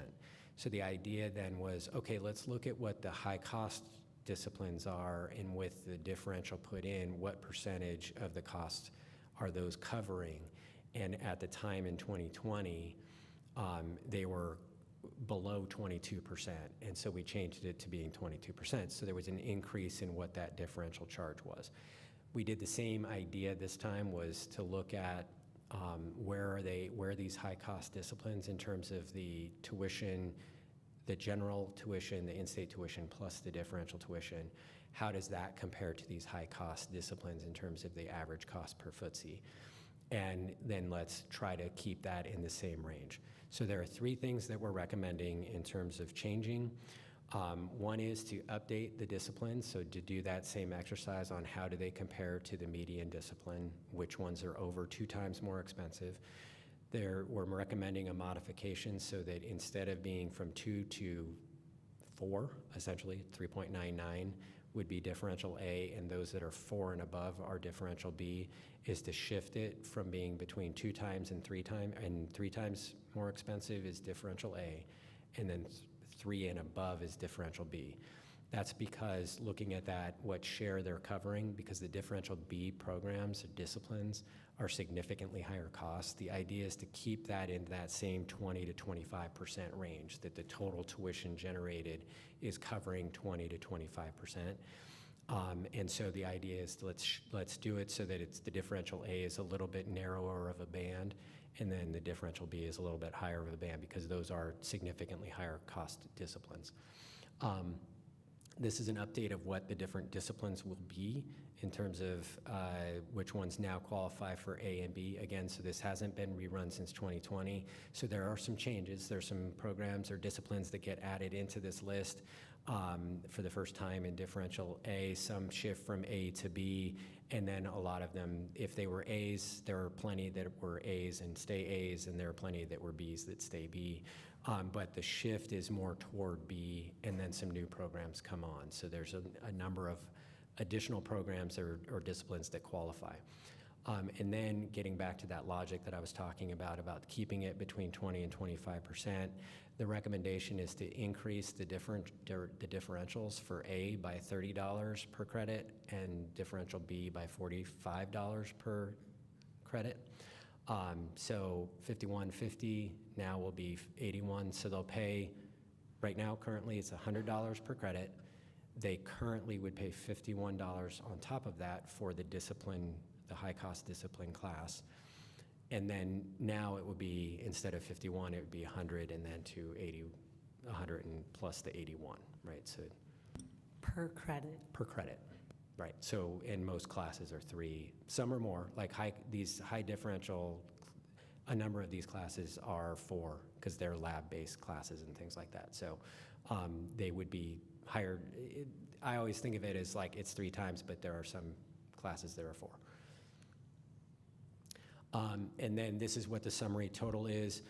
So the idea then was, okay, let's look at what the high-cost disciplines are, and with the differential put in, what percentage of the cost are those covering? And at the time in 2020, they were below 22%, and so we changed it to being 22%. So there was an increase in what that differential charge was. We did the same idea this time, was to look at where are these high-cost disciplines in terms of the tuition, the general tuition, the in-state tuition, plus the differential tuition. How does that compare to these high-cost disciplines in terms of the average cost per footsie? And then let's try to keep that in the same range. So there are three things that we're recommending in terms of changing. One is to update the disciplines, so to do that same exercise on how do they compare to the median discipline, which ones are over 2 times more expensive. We're recommending a modification so that instead of being from 2 to 4, essentially 3.99 would be differential A, and those that are 4 and above are differential B, is to shift it from being between 2 times and 3 times, and 3 times more expensive is differential A, and then 3 and above is differential B. That's because looking at that, what share they're covering, because the differential B programs or disciplines are significantly higher cost. The idea is to keep that in that same 20 to 25% range, that the total tuition generated is covering 20 to 25%. And so the idea is let's do it so that it's the differential A is a little bit narrower of a band, and then the differential B is a little bit higher of a band, because those are significantly higher cost disciplines. This is an update of what the different disciplines will be in terms of which ones now qualify for A and B. Again, so this hasn't been rerun since 2020. So there are some changes. There's some programs or disciplines that get added into this list for the first time in differential A. Some shift from A to B, and then a lot of them, if they were A's, there are plenty that were A's and stay A's, and there are plenty that were B's that stay B. But the shift is more toward B, and then some new programs come on. So there's a number of additional programs or disciplines that qualify. And then getting back to that logic that I was talking about keeping it between 20 and 25%, the recommendation is to increase the differentials for A by $30 per credit and differential B by $45 per credit. So $51.50 now will be $81. So they'll pay, right now currently it's $100 per credit. They currently would pay $51 on top of that for the discipline, the high cost discipline class. And then now it would be, instead of 51, it would be 100, and then to 80, 100 and plus the 81, right? So Per credit. per credit. Right, so in most classes are 3, some are more, like these high differential, a number of these classes are 4, because they're lab-based classes and things like that. So they would be higher. I always think of it as like it's 3 times, but there are some classes that are 4. And then this is what the summary total is.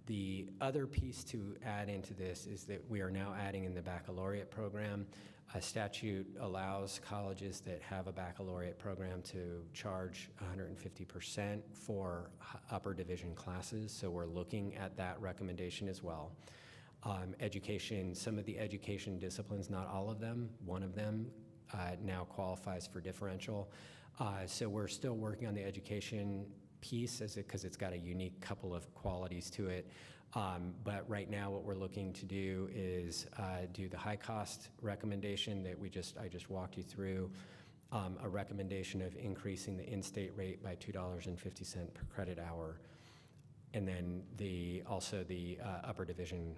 The other piece to add into this is that we are now adding in the baccalaureate program. A statute allows colleges that have a baccalaureate program to charge 150% for upper division classes, so we're looking at that recommendation as well. Education, some of the education disciplines, not all of them, one of them now qualifies for differential. So we're still working on the education piece because it's got a unique couple of qualities to it. But right now what we're looking to do is do the high cost recommendation that I just walked you through, a recommendation of increasing the in-state rate by $2.50 per credit hour, and then also the upper division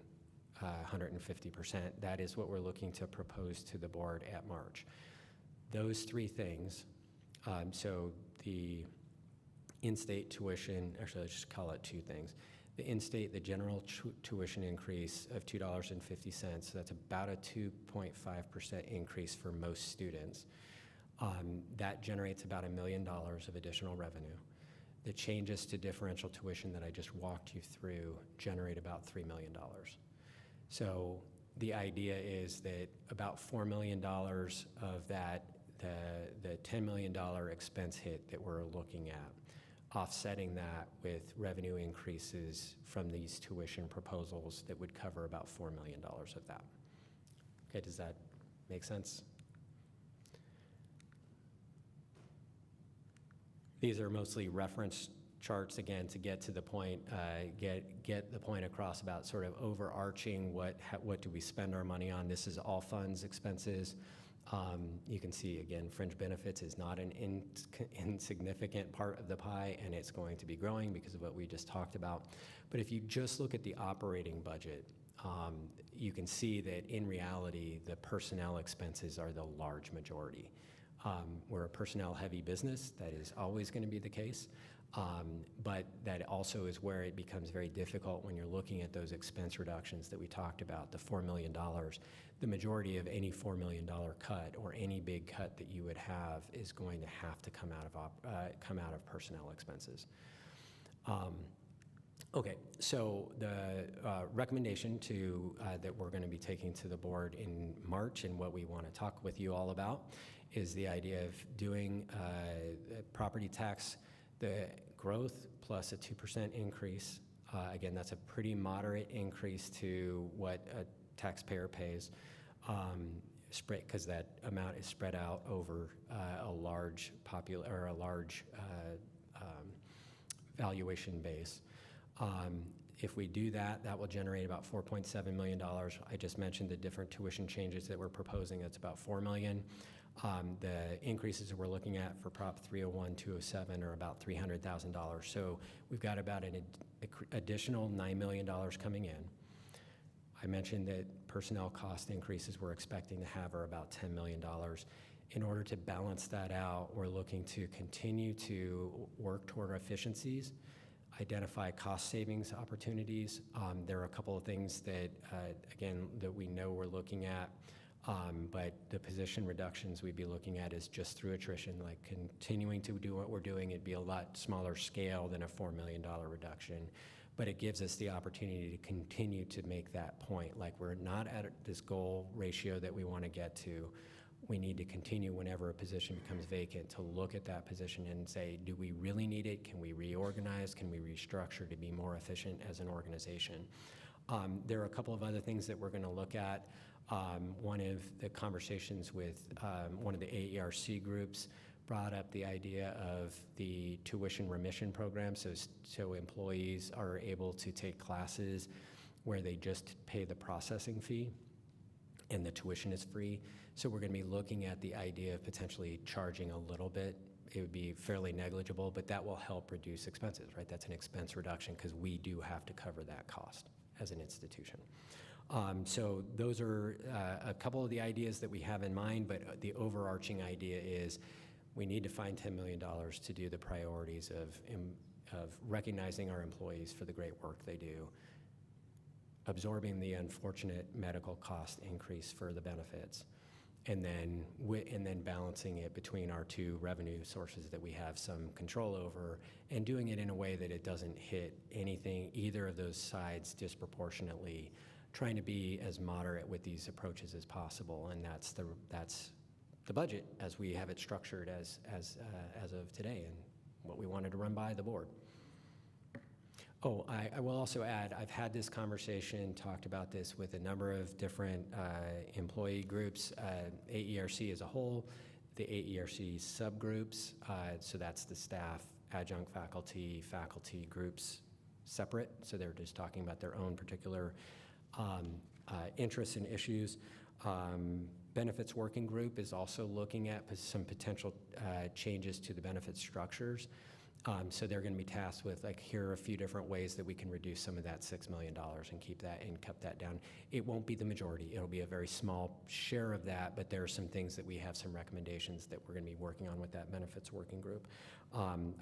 150%. That is what we're looking to propose to the board at March. Those three things, so the in-state tuition, actually let's just call it two things. The in-state, the general tuition increase of $2.50, so that's about a 2.5% increase for most students. That generates about $1 million of additional revenue. The changes to differential tuition that I just walked you through generate about $3 million. So the idea is that about $4 million of that, the $10 million expense hit that we're looking at, offsetting that with revenue increases from these tuition proposals that would cover about $4 million of that. Okay, does that make sense? These are mostly reference charts, again, to get to the point, get the point across about sort of overarching what do we spend our money on. This is all funds expenses. You can see, again, fringe benefits is not an insignificant part of the pie, and it's going to be growing because of what we just talked about. But if you just look at the operating budget, you can see that in reality, the personnel expenses are the large majority. We're a personnel-heavy business. That is always going to be the case. But that also is where it becomes very difficult when you're looking at those expense reductions that we talked about, the $4 million. The majority of any $4 million cut or any big cut that you would have is going to have to come out of personnel expenses. Okay, so the recommendation that we're going to be taking to the board in March and what we want to talk with you all about is the idea of doing property tax, the growth plus a 2% increase. Again, that's a pretty moderate increase to what a taxpayer pays, because that amount is spread out over a large valuation base. If we do that, that will generate about $4.7 million. I just mentioned the different tuition changes that we're proposing. That's about $4 million. The increases that we're looking at for Prop 301, 207 are about $300,000. So we've got about an additional $9 million coming in. I mentioned that personnel cost increases we're expecting to have are about $10 million. In order to balance that out, we're looking to continue to work toward efficiencies, identify cost savings opportunities. There are a couple of things that, again, that we know we're looking at. But the position reductions we'd be looking at is just through attrition, like continuing to do what we're doing. It'd be a lot smaller scale than a $4 million reduction, but it gives us the opportunity to continue to make that point. Like, we're not at this goal ratio that we want to get to. We need to continue whenever a position becomes vacant to look at that position and say, do we really need it? Can we reorganize? Can we restructure to be more efficient as an organization? There are a couple of other things that we're going to look at. One of the conversations with one of the AERC groups brought up the idea of the tuition remission program, so employees are able to take classes where they just pay the processing fee and the tuition is free. So we're going to be looking at the idea of potentially charging a little bit. It would be fairly negligible, but that will help reduce expenses, right? That's an expense reduction because we do have to cover that cost as an institution. So those are a couple of the ideas that we have in mind, but the overarching idea is we need to find $10 million to do the priorities of recognizing our employees for the great work they do, absorbing the unfortunate medical cost increase for the benefits, and then balancing it between our two revenue sources that we have some control over, and doing it in a way that it doesn't hit either of those sides disproportionately, trying to be as moderate with these approaches as possible. And that's the budget as we have it structured as of today, and what we wanted to run by the board. Oh, I will also add, I've had this conversation, talked about this with a number of different employee groups, AERC as a whole, the AERC subgroups, so that's the staff, adjunct faculty, faculty groups separate, so they're just talking about their own particular interests and issues. Benefits Working Group is also looking at some potential changes to the benefit structures. So they're going to be tasked with, like, here are a few different ways that we can reduce some of that $6 million and keep that and cut that down. It won't be the majority. It'll be a very small share of that, but there are some things that we have some recommendations that we're going to be working on with that Benefits Working Group.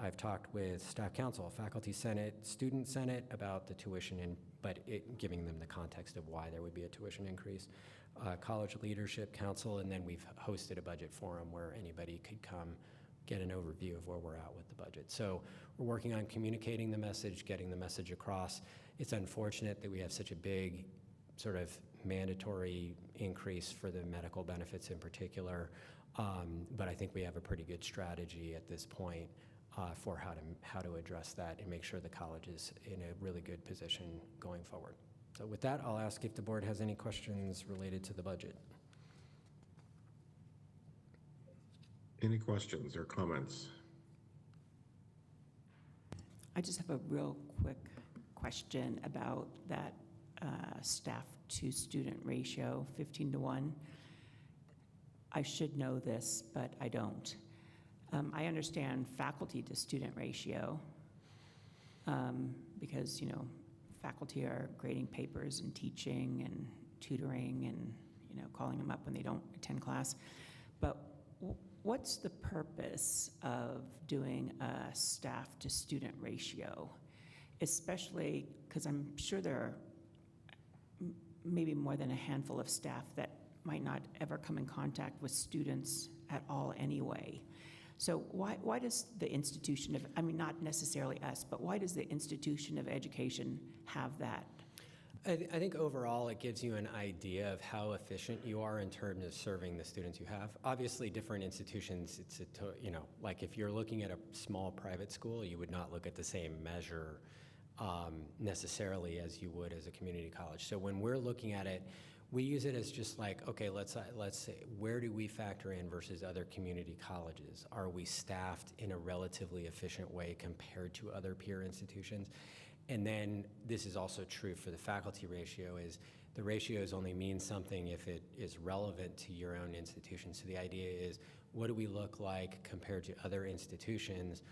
I've talked with Staff Council, Faculty Senate, Student Senate about the tuition, but giving them the context of why there would be a tuition increase. College Leadership Council, and then we've hosted a budget forum where anybody could come get an overview of where we're at with the budget. So we're working on communicating the message, getting the message across. It's unfortunate that we have such a big sort of mandatory increase for the medical benefits in particular, but I think we have a pretty good strategy at this point for how to address that and make sure the college is in a really good position going forward. So with that, I'll ask if the board has any questions related to the budget. Any questions or comments? I just have a real quick question about that staff to student ratio, 15 to 1. I should know this, but I don't. I understand faculty to student ratio because, you know, faculty are grading papers and teaching and tutoring and, you know, calling them up when they don't attend class. But what's the purpose of doing a staff to student ratio? Especially because I'm sure there are maybe more than a handful of staff that might not ever come in contact with students at all anyway. So why does the institution of, I mean, not necessarily us, but why does the institution of education have that? I think overall it gives you an idea of how efficient you are in terms of serving the students you have. Obviously, different institutions, you know, like if you're looking at a small private school, you would not look at the same measure necessarily as you would as a community college. So when we're looking at it, we use it as just like, okay, let's say, where do we factor in versus other community colleges? Are we staffed in a relatively efficient way compared to other peer institutions? And then this is also true for the faculty ratio, is the ratios only mean something if it is relevant to your own institution. So the idea is, what do we look like compared to other institutions?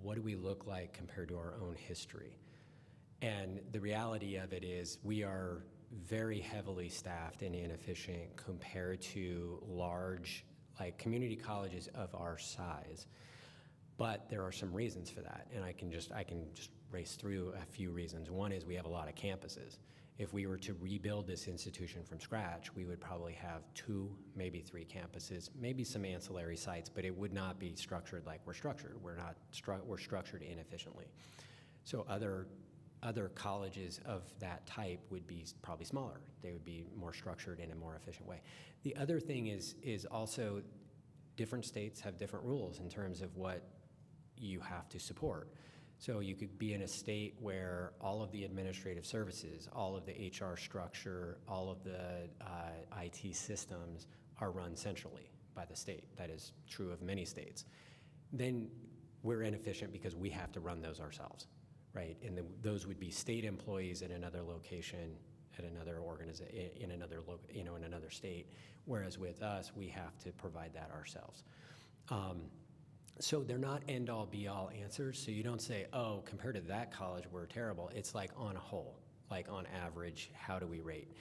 What do we look like compared to our own history? And the reality of it is we are very heavily staffed and inefficient compared to large, like community colleges of our size. But there are some reasons for that, and I can just race through a few reasons. One is we have a lot of campuses. If we were to rebuild this institution from scratch, we would probably have 2, maybe 3 campuses, maybe some ancillary sites, but it would not be structured like we're structured. We're structured inefficiently. So other colleges of that type would be probably smaller. They would be more structured in a more efficient way. The other thing is also different states have different rules in terms of what you have to support. So you could be in a state where all of the administrative services, all of the HR structure, all of the IT systems are run centrally by the state. That is true of many states. Then we're inefficient because we have to run those ourselves, right? And those would be state employees in another location, at another organization, in another state. Whereas with us, we have to provide that ourselves. So they're not end-all, be-all answers. So you don't say, oh, compared to that college, we're terrible. It's like on a whole, like on average, how do we rate?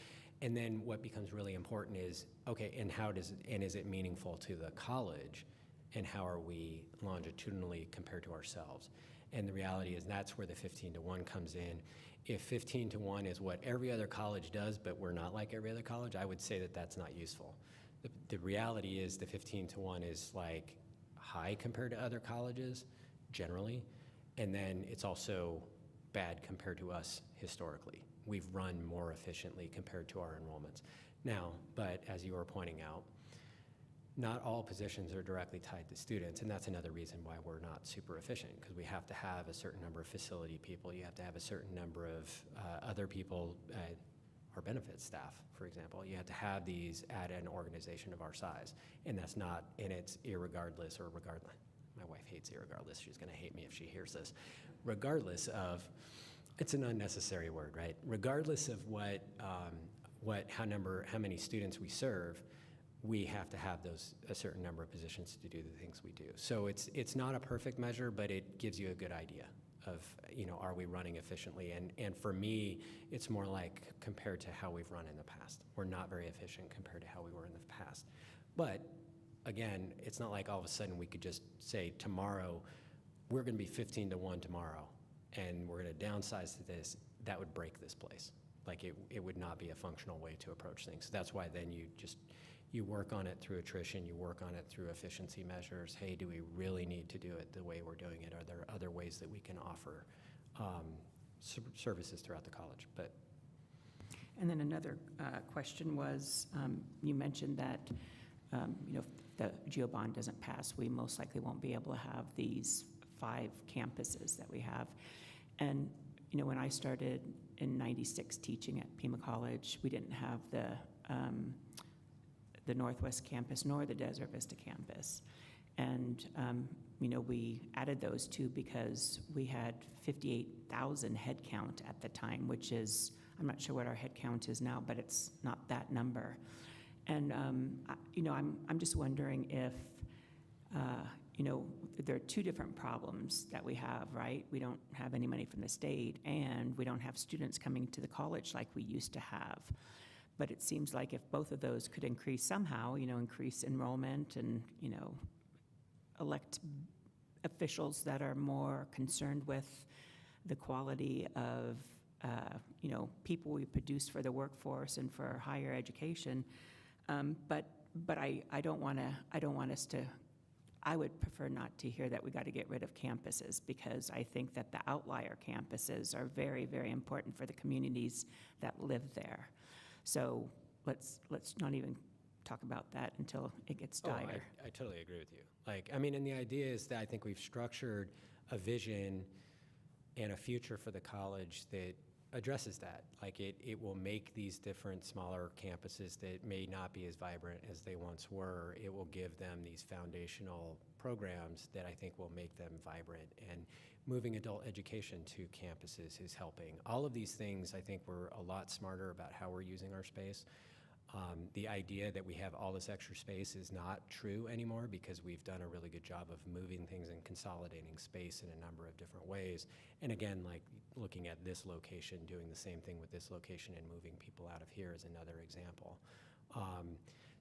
And then what becomes really important is, okay, and is it meaningful to the college? And how are we longitudinally compared to ourselves? And the reality is that's where the 15 to 1 comes in. If 15 to 1 is what every other college does, but we're not like every other college, I would say that that's not useful. The reality is the 15 to 1 is like high compared to other colleges, generally, and then it's also bad compared to us historically. We've run more efficiently compared to our enrollments. Now, but as you were pointing out, not all positions are directly tied to students, and that's another reason why we're not super efficient, because we have to have a certain number of facility people, you have to have a certain number of other people, our benefits staff, for example. You have to have these at an organization of our size, and that's not, and it's irregardless or regardless. my wife hates irregardless. She's going to hate me if she hears this. Regardless of, it's an unnecessary word, right? Regardless of how many students we serve, we have to have a certain number of positions to do the things we do. So it's not a perfect measure, but it gives you a good idea of, are we running efficiently? And for me, it's more like compared to how we've run in the past. We're not very efficient compared to how we were in the past. But again, it's not like all of a sudden we could just say tomorrow, we're going to be 15-1 tomorrow, and we're going to downsize to this. That would break this place. Like it would not be a functional way to approach things. So that's why then you work on it through attrition, you work on it through efficiency measures. Hey, do we really need to do it the way we're doing it? Are there other ways that we can offer services throughout the college? And then another question was, you mentioned that, if the GEO bond doesn't pass, we most likely won't be able to have these 5 campuses that we have. And, when I started in '96 teaching at Pima College, we didn't have the Northwest campus nor the Desert Vista campus. And, we added those 2 because we had 58,000 head count at the time, which is, I'm not sure what our head count is now, but it's not that number. And, I'm just wondering if, there are 2 different problems that we have, right? We don't have any money from the state, and we don't have students coming to the college like we used to have. But it seems like if both of those could increase somehow, increase enrollment and, elect officials that are more concerned with the quality of, people we produce for the workforce and for higher education. But I don't want us to, I would prefer not to hear that we got to get rid of campuses, because I think that the outlier campuses are very, very important for the communities that live there. So let's not even talk about that until it gets dire. I totally agree with you. And the idea is that I think we've structured a vision and a future for the college that addresses that. It will make these different smaller campuses that may not be as vibrant as they once were, it will give them these foundational programs that I think will make them vibrant. And moving adult education to campuses is helping. All of these things, I think we're a lot smarter about how we're using our space. The idea that we have all this extra space is not true anymore, because we've done a really good job of moving things and consolidating space in a number of different ways. And again, like looking at this location, doing the same thing with this location and moving people out of here is another example.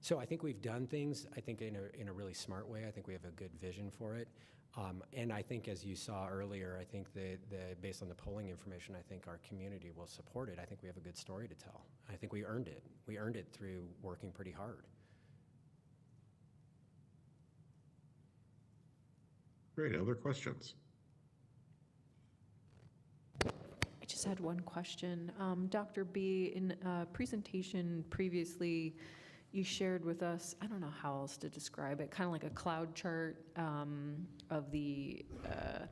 So I think we've done things, I think in a really smart way. I think we have a good vision for it. And I think, as you saw earlier, I think based on the polling information, I think our community will support it. I think we have a good story to tell. I think we earned it. We earned it through working pretty hard. Great. Other questions? I just had one question. Dr. B, in a presentation previously, you shared with us, I don't know how else to describe it, kind of like a cloud chart of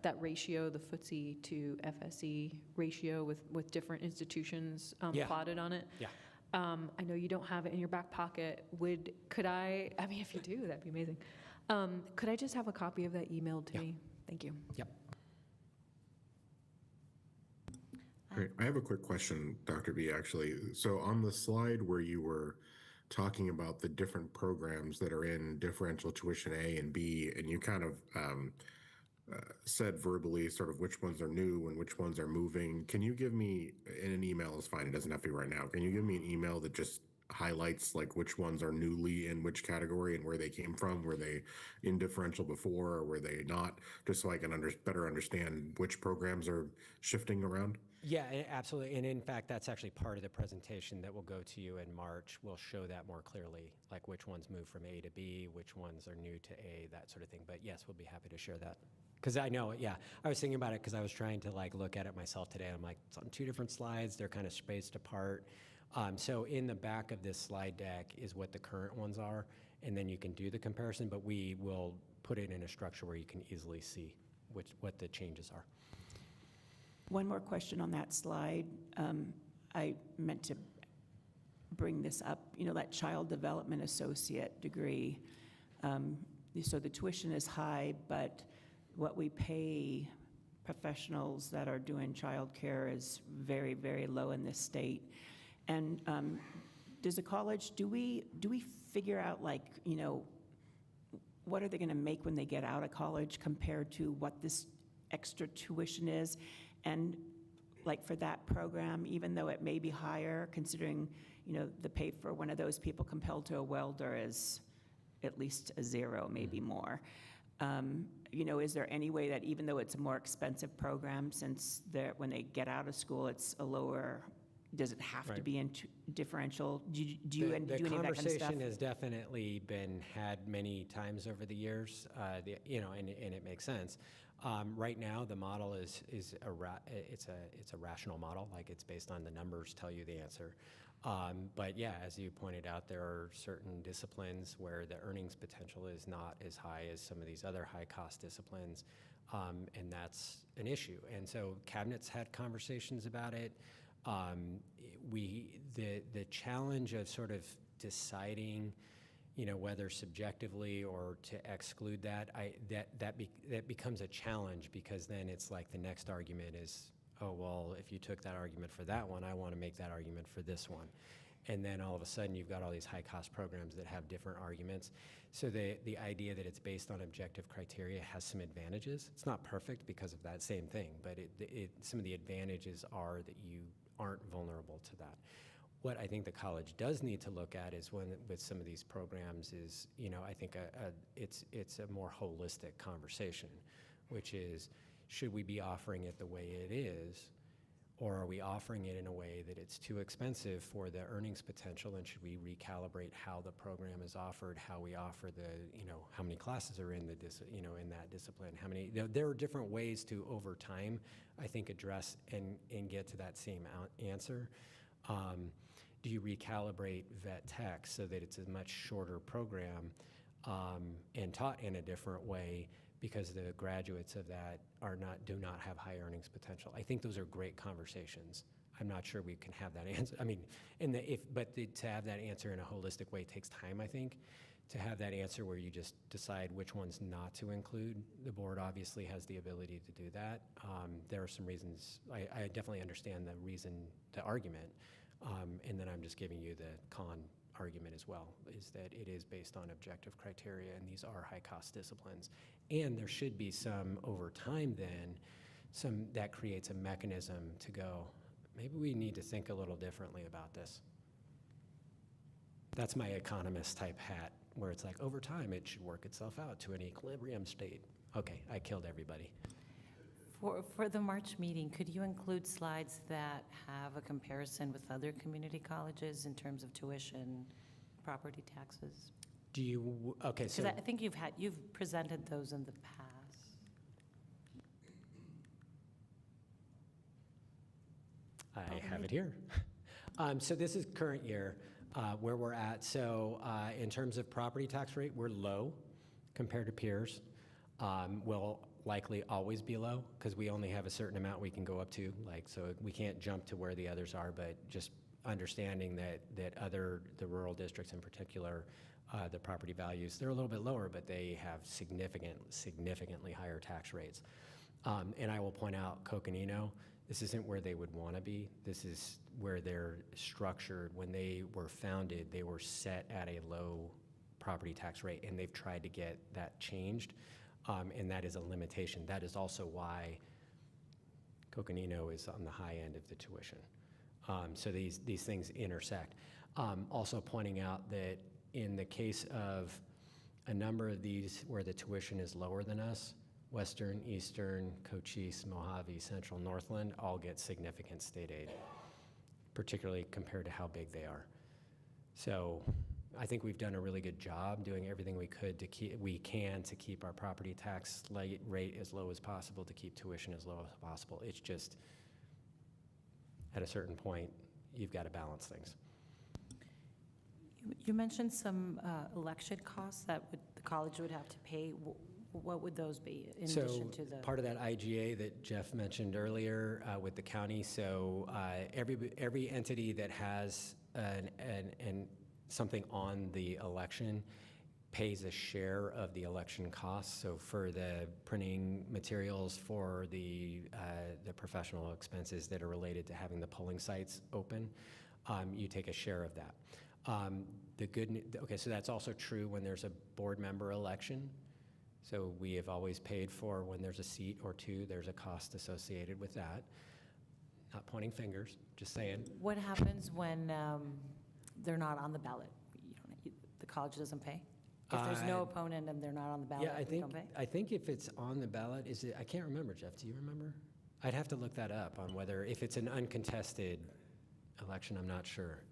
that ratio, the FTSE to FSE ratio with different institutions plotted on it. Yeah. I know you don't have it in your back pocket. Could I mean, if you do, that'd be amazing. Could I just have a copy of that emailed to me? Thank you. Yep. Great. I have a quick question, Dr. B, actually. So on the slide where you were talking about the different programs that are in differential tuition A and B, and you kind of said verbally sort of which ones are new and which ones are moving. Can you give me, in an email is fine, it doesn't have to be right now. Can you give me an email that just highlights like which ones are newly in which category and where they came from? Were they in differential before, or were they not? Just so I can better understand which programs are shifting around. Yeah, absolutely. And in fact, that's actually part of the presentation that will go to you in March. We'll show that more clearly, like which ones move from A to B, which ones are new to A, that sort of thing. But yes, we'll be happy to share that. Because I know, yeah, I was thinking about it because I was trying to like look at it myself today. I'm like, it's on 2 different slides. They're kind of spaced apart. So in the back of this slide deck is what the current ones are, and then you can do the comparison, but we will put it in a structure where you can easily see what the changes are. One more question on that slide. I meant to bring this up. You know, that child development associate degree, so the tuition is high, but what we pay professionals that are doing childcare is very, very low in this state. And does the college, do we figure out, like, you know, what are they going to make when they get out of college compared to what this extra tuition is? And like for that program, even though it may be higher, considering, you know, the pay for one of those people compelled to a welder is at least a zero, maybe more. You know, is there any way that even though it's a more expensive program, since when they get out of school, it's a lower, does it have to be in differential? Do you do any of that kind of stuff? The conversation has definitely been had many times over the years, you know, and it makes sense. Right now, the model it's a rational model, like it's based on the numbers tell you the answer. But yeah, as you pointed out, there are certain disciplines where the earnings potential is not as high as some of these other high-cost disciplines, and that's an issue. And so cabinet's had conversations about it. The challenge of sort of deciding, you know, whether subjectively or to exclude that, that becomes a challenge, because then it's like the next argument is, oh, well, if you took that argument for that one, I want to make that argument for this one. And then all of a sudden you've got all these high-cost programs that have different arguments. So the idea that it's based on objective criteria has some advantages. It's not perfect because of that same thing, but some of the advantages are that you aren't vulnerable to that. What I think the college does need to look at is with some of these programs is, you know, I think it's a more holistic conversation, which is, should we be offering it the way it is, or are we offering it in a way that it's too expensive for the earnings potential, and should we recalibrate how the program is offered, how we offer the, you know, how many classes are in in that discipline, how many, there are different ways to, over time, I think, address and get to that same answer. Do you recalibrate vet tech so that it's a much shorter program and taught in a different way, because the graduates of that do not have high earnings potential? I think those are great conversations. I'm not sure we can have that answer. I mean, to have that answer in a holistic way takes time, I think. To have that answer where you just decide which ones not to include, the board obviously has the ability to do that. There are some reasons. I definitely understand the argument, and then I'm just giving you the con argument as well, is that it is based on objective criteria, and these are high-cost disciplines. And there should be some, over time then, that creates a mechanism to go, maybe we need to think a little differently about this. That's my economist type hat, where it's like, over time, it should work itself out to an equilibrium state. Okay, I killed everybody. For the March meeting, could you include slides that have a comparison with other community colleges in terms of tuition, property taxes? Do you, okay, so. Because I think you've presented those in the past. I have it here. So this is current year, where we're at. So in terms of property tax rate, we're low compared to peers. We'll likely always be low, because we only have a certain amount we can go up to. Like, so we can't jump to where the others are, but just understanding that the rural districts in particular, the property values, they're a little bit lower, but they have significantly higher tax rates. And I will point out Coconino, this isn't where they would want to be. This is where they're structured. When they were founded, they were set at a low property tax rate, and they've tried to get that changed. And that is a limitation. That is also why Coconino is on the high end of the tuition. So these things intersect. Also pointing out that in the case of a number of these where the tuition is lower than us, Western, Eastern, Cochise, Mojave, Central, Northland all get significant state aid, particularly compared to how big they are. So I think we've done a really good job doing everything we can to keep our property tax rate as low as possible, to keep tuition as low as possible. It's just, at a certain point, you've got to balance things. You mentioned some election costs that the college would have to pay. What would those be in addition to the? Part of that IGA that Jeff mentioned earlier with the county. So every entity that has something on the election pays a share of the election costs. So for the printing materials, for the professional expenses that are related to having the polling sites open, you take a share of that. Okay, so that's also true when there's a board member election. So we have always paid for when there's a seat or two, there's a cost associated with that. Not pointing fingers, just saying. What happens when they're not on the ballot? The college doesn't pay? If there's no opponent and they're not on the ballot, Yeah, they don't pay? I think if it's on the ballot, is it? I can't remember, Jeff. Do you remember? I'd have to look that up on whether if it's an uncontested election. I'm not sure.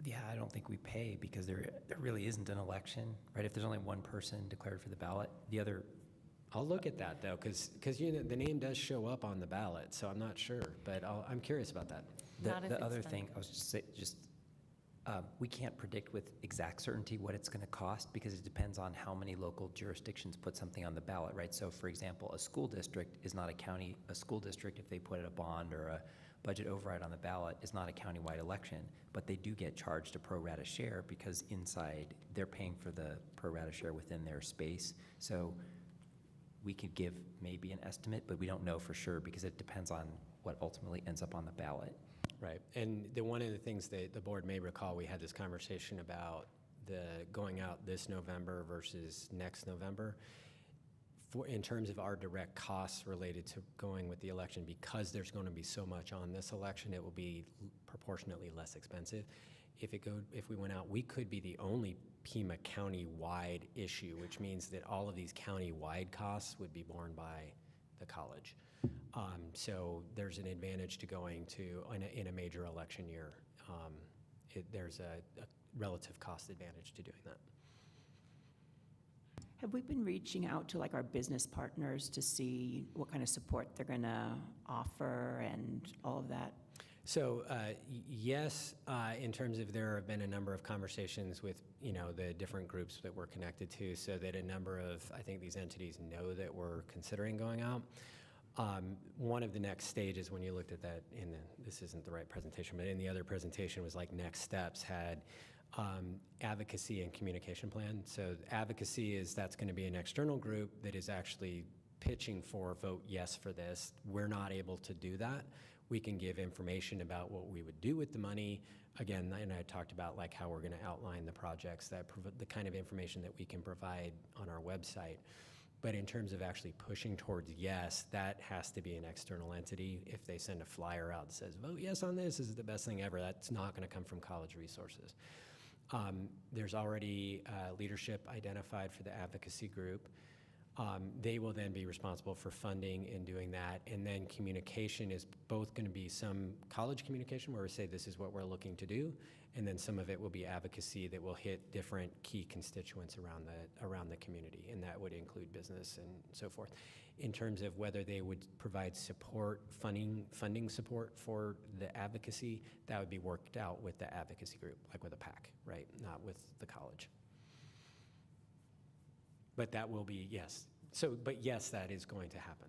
Yeah, I don't think we pay because there really isn't an election, right? If there's only one person declared for the ballot, the other. I'll look at that though, because the name does show up on the ballot, so I'm not sure, but I'm curious about that. The other thing I was we can't predict with exact certainty what it's going to cost because it depends on how many local jurisdictions put something on the ballot, right? So, for example, a school district is not a school district if they put a bond or a budget override on the ballot is not a countywide election, but they do get charged a pro rata share because inside they're paying for the pro rata share within their space. So we could give maybe an estimate, but we don't know for sure because it depends on what ultimately ends up on the ballot. Right, and one of the things that the board may recall, we had this conversation about the going out this November versus next November. In terms of our direct costs related to going with the election, because there's going to be so much on this election, it will be proportionately less expensive. If we went out, we could be the only Pima county-wide issue, which means that all of these county-wide costs would be borne by the college. So there's an advantage to going in a major election year. There's a relative cost advantage to doing that. Have we been reaching out to like our business partners to see what kind of support they're going to offer and all of that? So yes, in terms of there have been a number of conversations with the different groups that we're connected to, so that a number of I think these entities know that we're considering going out. One of the next stages when you looked at that this isn't the right presentation, but in the other presentation was like next steps had advocacy and communication plan. So advocacy that's going to be an external group that is actually pitching for vote yes for this. We're not able to do that. We can give information about what we would do with the money. Again, and I talked about like how we're going to outline the projects, the kind of information that we can provide on our website. But in terms of actually pushing towards yes, that has to be an external entity. If they send a flyer out that says, vote yes on this is the best thing ever, that's not going to come from college resources. There's already leadership identified for the advocacy group. They will then be responsible for funding and doing that. And then communication is both going to be some college communication where we say this is what we're looking to do, and then some of it will be advocacy that will hit different key constituents around the community, and that would include business and so forth. In terms of whether they would provide support, funding support for the advocacy, that would be worked out with the advocacy group, like with a PAC, right? Not with the college. But that will be, yes. But yes, that is going to happen.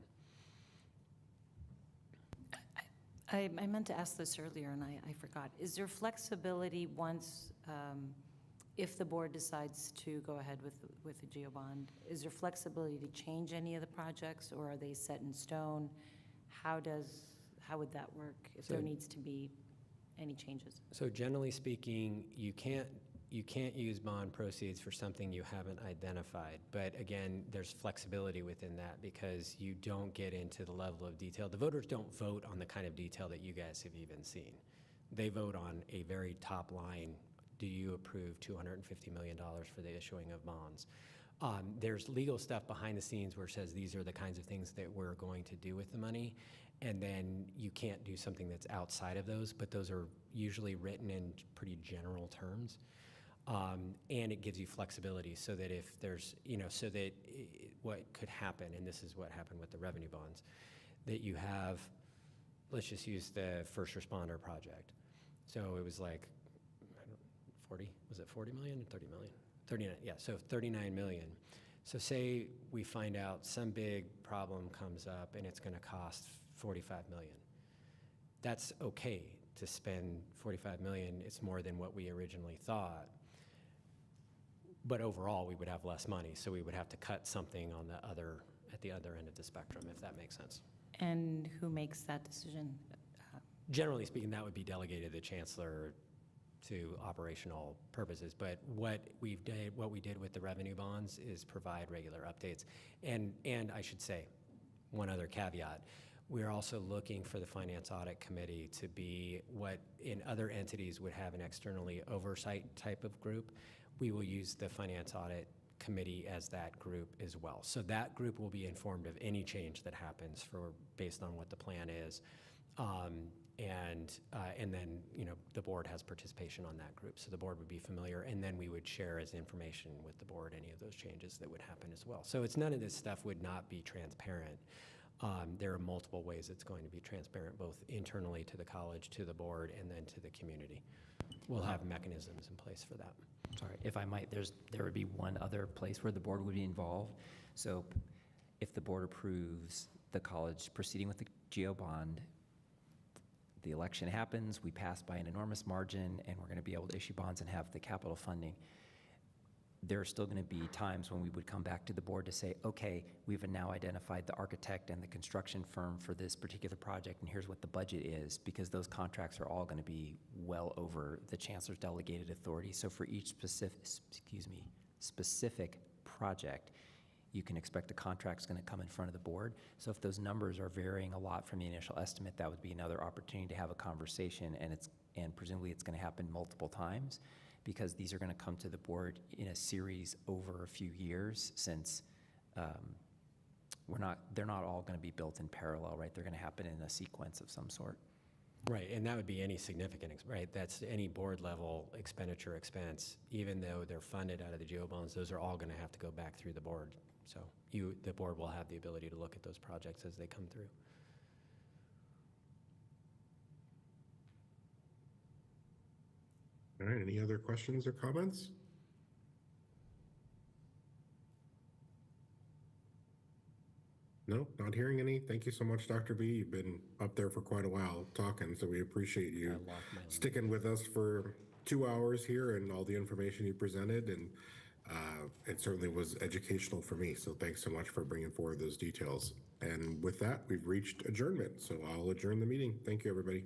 I meant to ask this earlier and I forgot. Is there flexibility once, if the board decides to go ahead with the GEO bond, is there flexibility to change any of the projects, or are they set in stone? How would that work if there needs to be any changes? So generally speaking, you can't use bond proceeds for something you haven't identified. But again, there's flexibility within that because you don't get into the level of detail. The voters don't vote on the kind of detail that you guys have even seen. They vote on a very top line. Do you approve $250 million for the issuing of bonds? There's legal stuff behind the scenes where it says these are the kinds of things that we're going to do with the money. And then you can't do something that's outside of those, but those are usually written in pretty general terms. And it gives you flexibility so that if there's, what could happen, and this is what happened with the revenue bonds, that you have, let's just use the first responder project. So it was like, 40 million or 30 million? 39, yeah, so 39 million. So say we find out some big problem comes up and it's gonna cost 45 million. That's okay to spend 45 million, it's more than what we originally thought. but overall, we would have less money, so we would have to cut something on at the other end of the spectrum, if that makes sense. And who makes that decision? Generally speaking, that would be delegated to the chancellor to operational purposes, but what we did with the revenue bonds is provide regular updates. And I should say, one other caveat, we're also looking for the Finance Audit Committee to be what in other entities would have an externally oversight type of group. We will use the Finance Audit Committee as that group as well. So that group will be informed of any change that happens based on what the plan is. And then, the board has participation on that group. So the board would be familiar, and then we would share as information with the board any of those changes that would happen as well. So none of this stuff would not be transparent. There are multiple ways it's going to be transparent, both internally to the college, to the board, and then to the community. We'll have mechanisms in place for that. Sorry, if I might, there would be one other place where the board would be involved. So if the board approves the college proceeding with the GO bond, the election happens, we pass by an enormous margin, and we're going to be able to issue bonds and have the capital funding. There are still going to be times when we would come back to the board to say, okay, we've now identified the architect and the construction firm for this particular project, and here's what the budget is, because those contracts are all going to be well over the chancellor's delegated authority. So for each specific project, you can expect the contract's going to come in front of the board. So if those numbers are varying a lot from the initial estimate, that would be another opportunity to have a conversation, and presumably it's going to happen multiple times, because these are going to come to the board in a series over a few years, since they're not all going to be built in parallel, right? They're going to happen in a sequence of some sort. Right, and that would be any significant, right? That's any board level expenditure expense, even though they're funded out of the GO bonds, those are all going to have to go back through the board. So the board will have the ability to look at those projects as they come through. All right, any other questions or comments? No, not hearing any. Thank you so much, Dr. B. You've been up there for quite a while talking, so we appreciate you sticking with us for 2 hours here and all the information you presented, and it certainly was educational for me, so thanks so much for bringing forward those details. And with that, we've reached adjournment, so I'll adjourn the meeting. Thank you, everybody.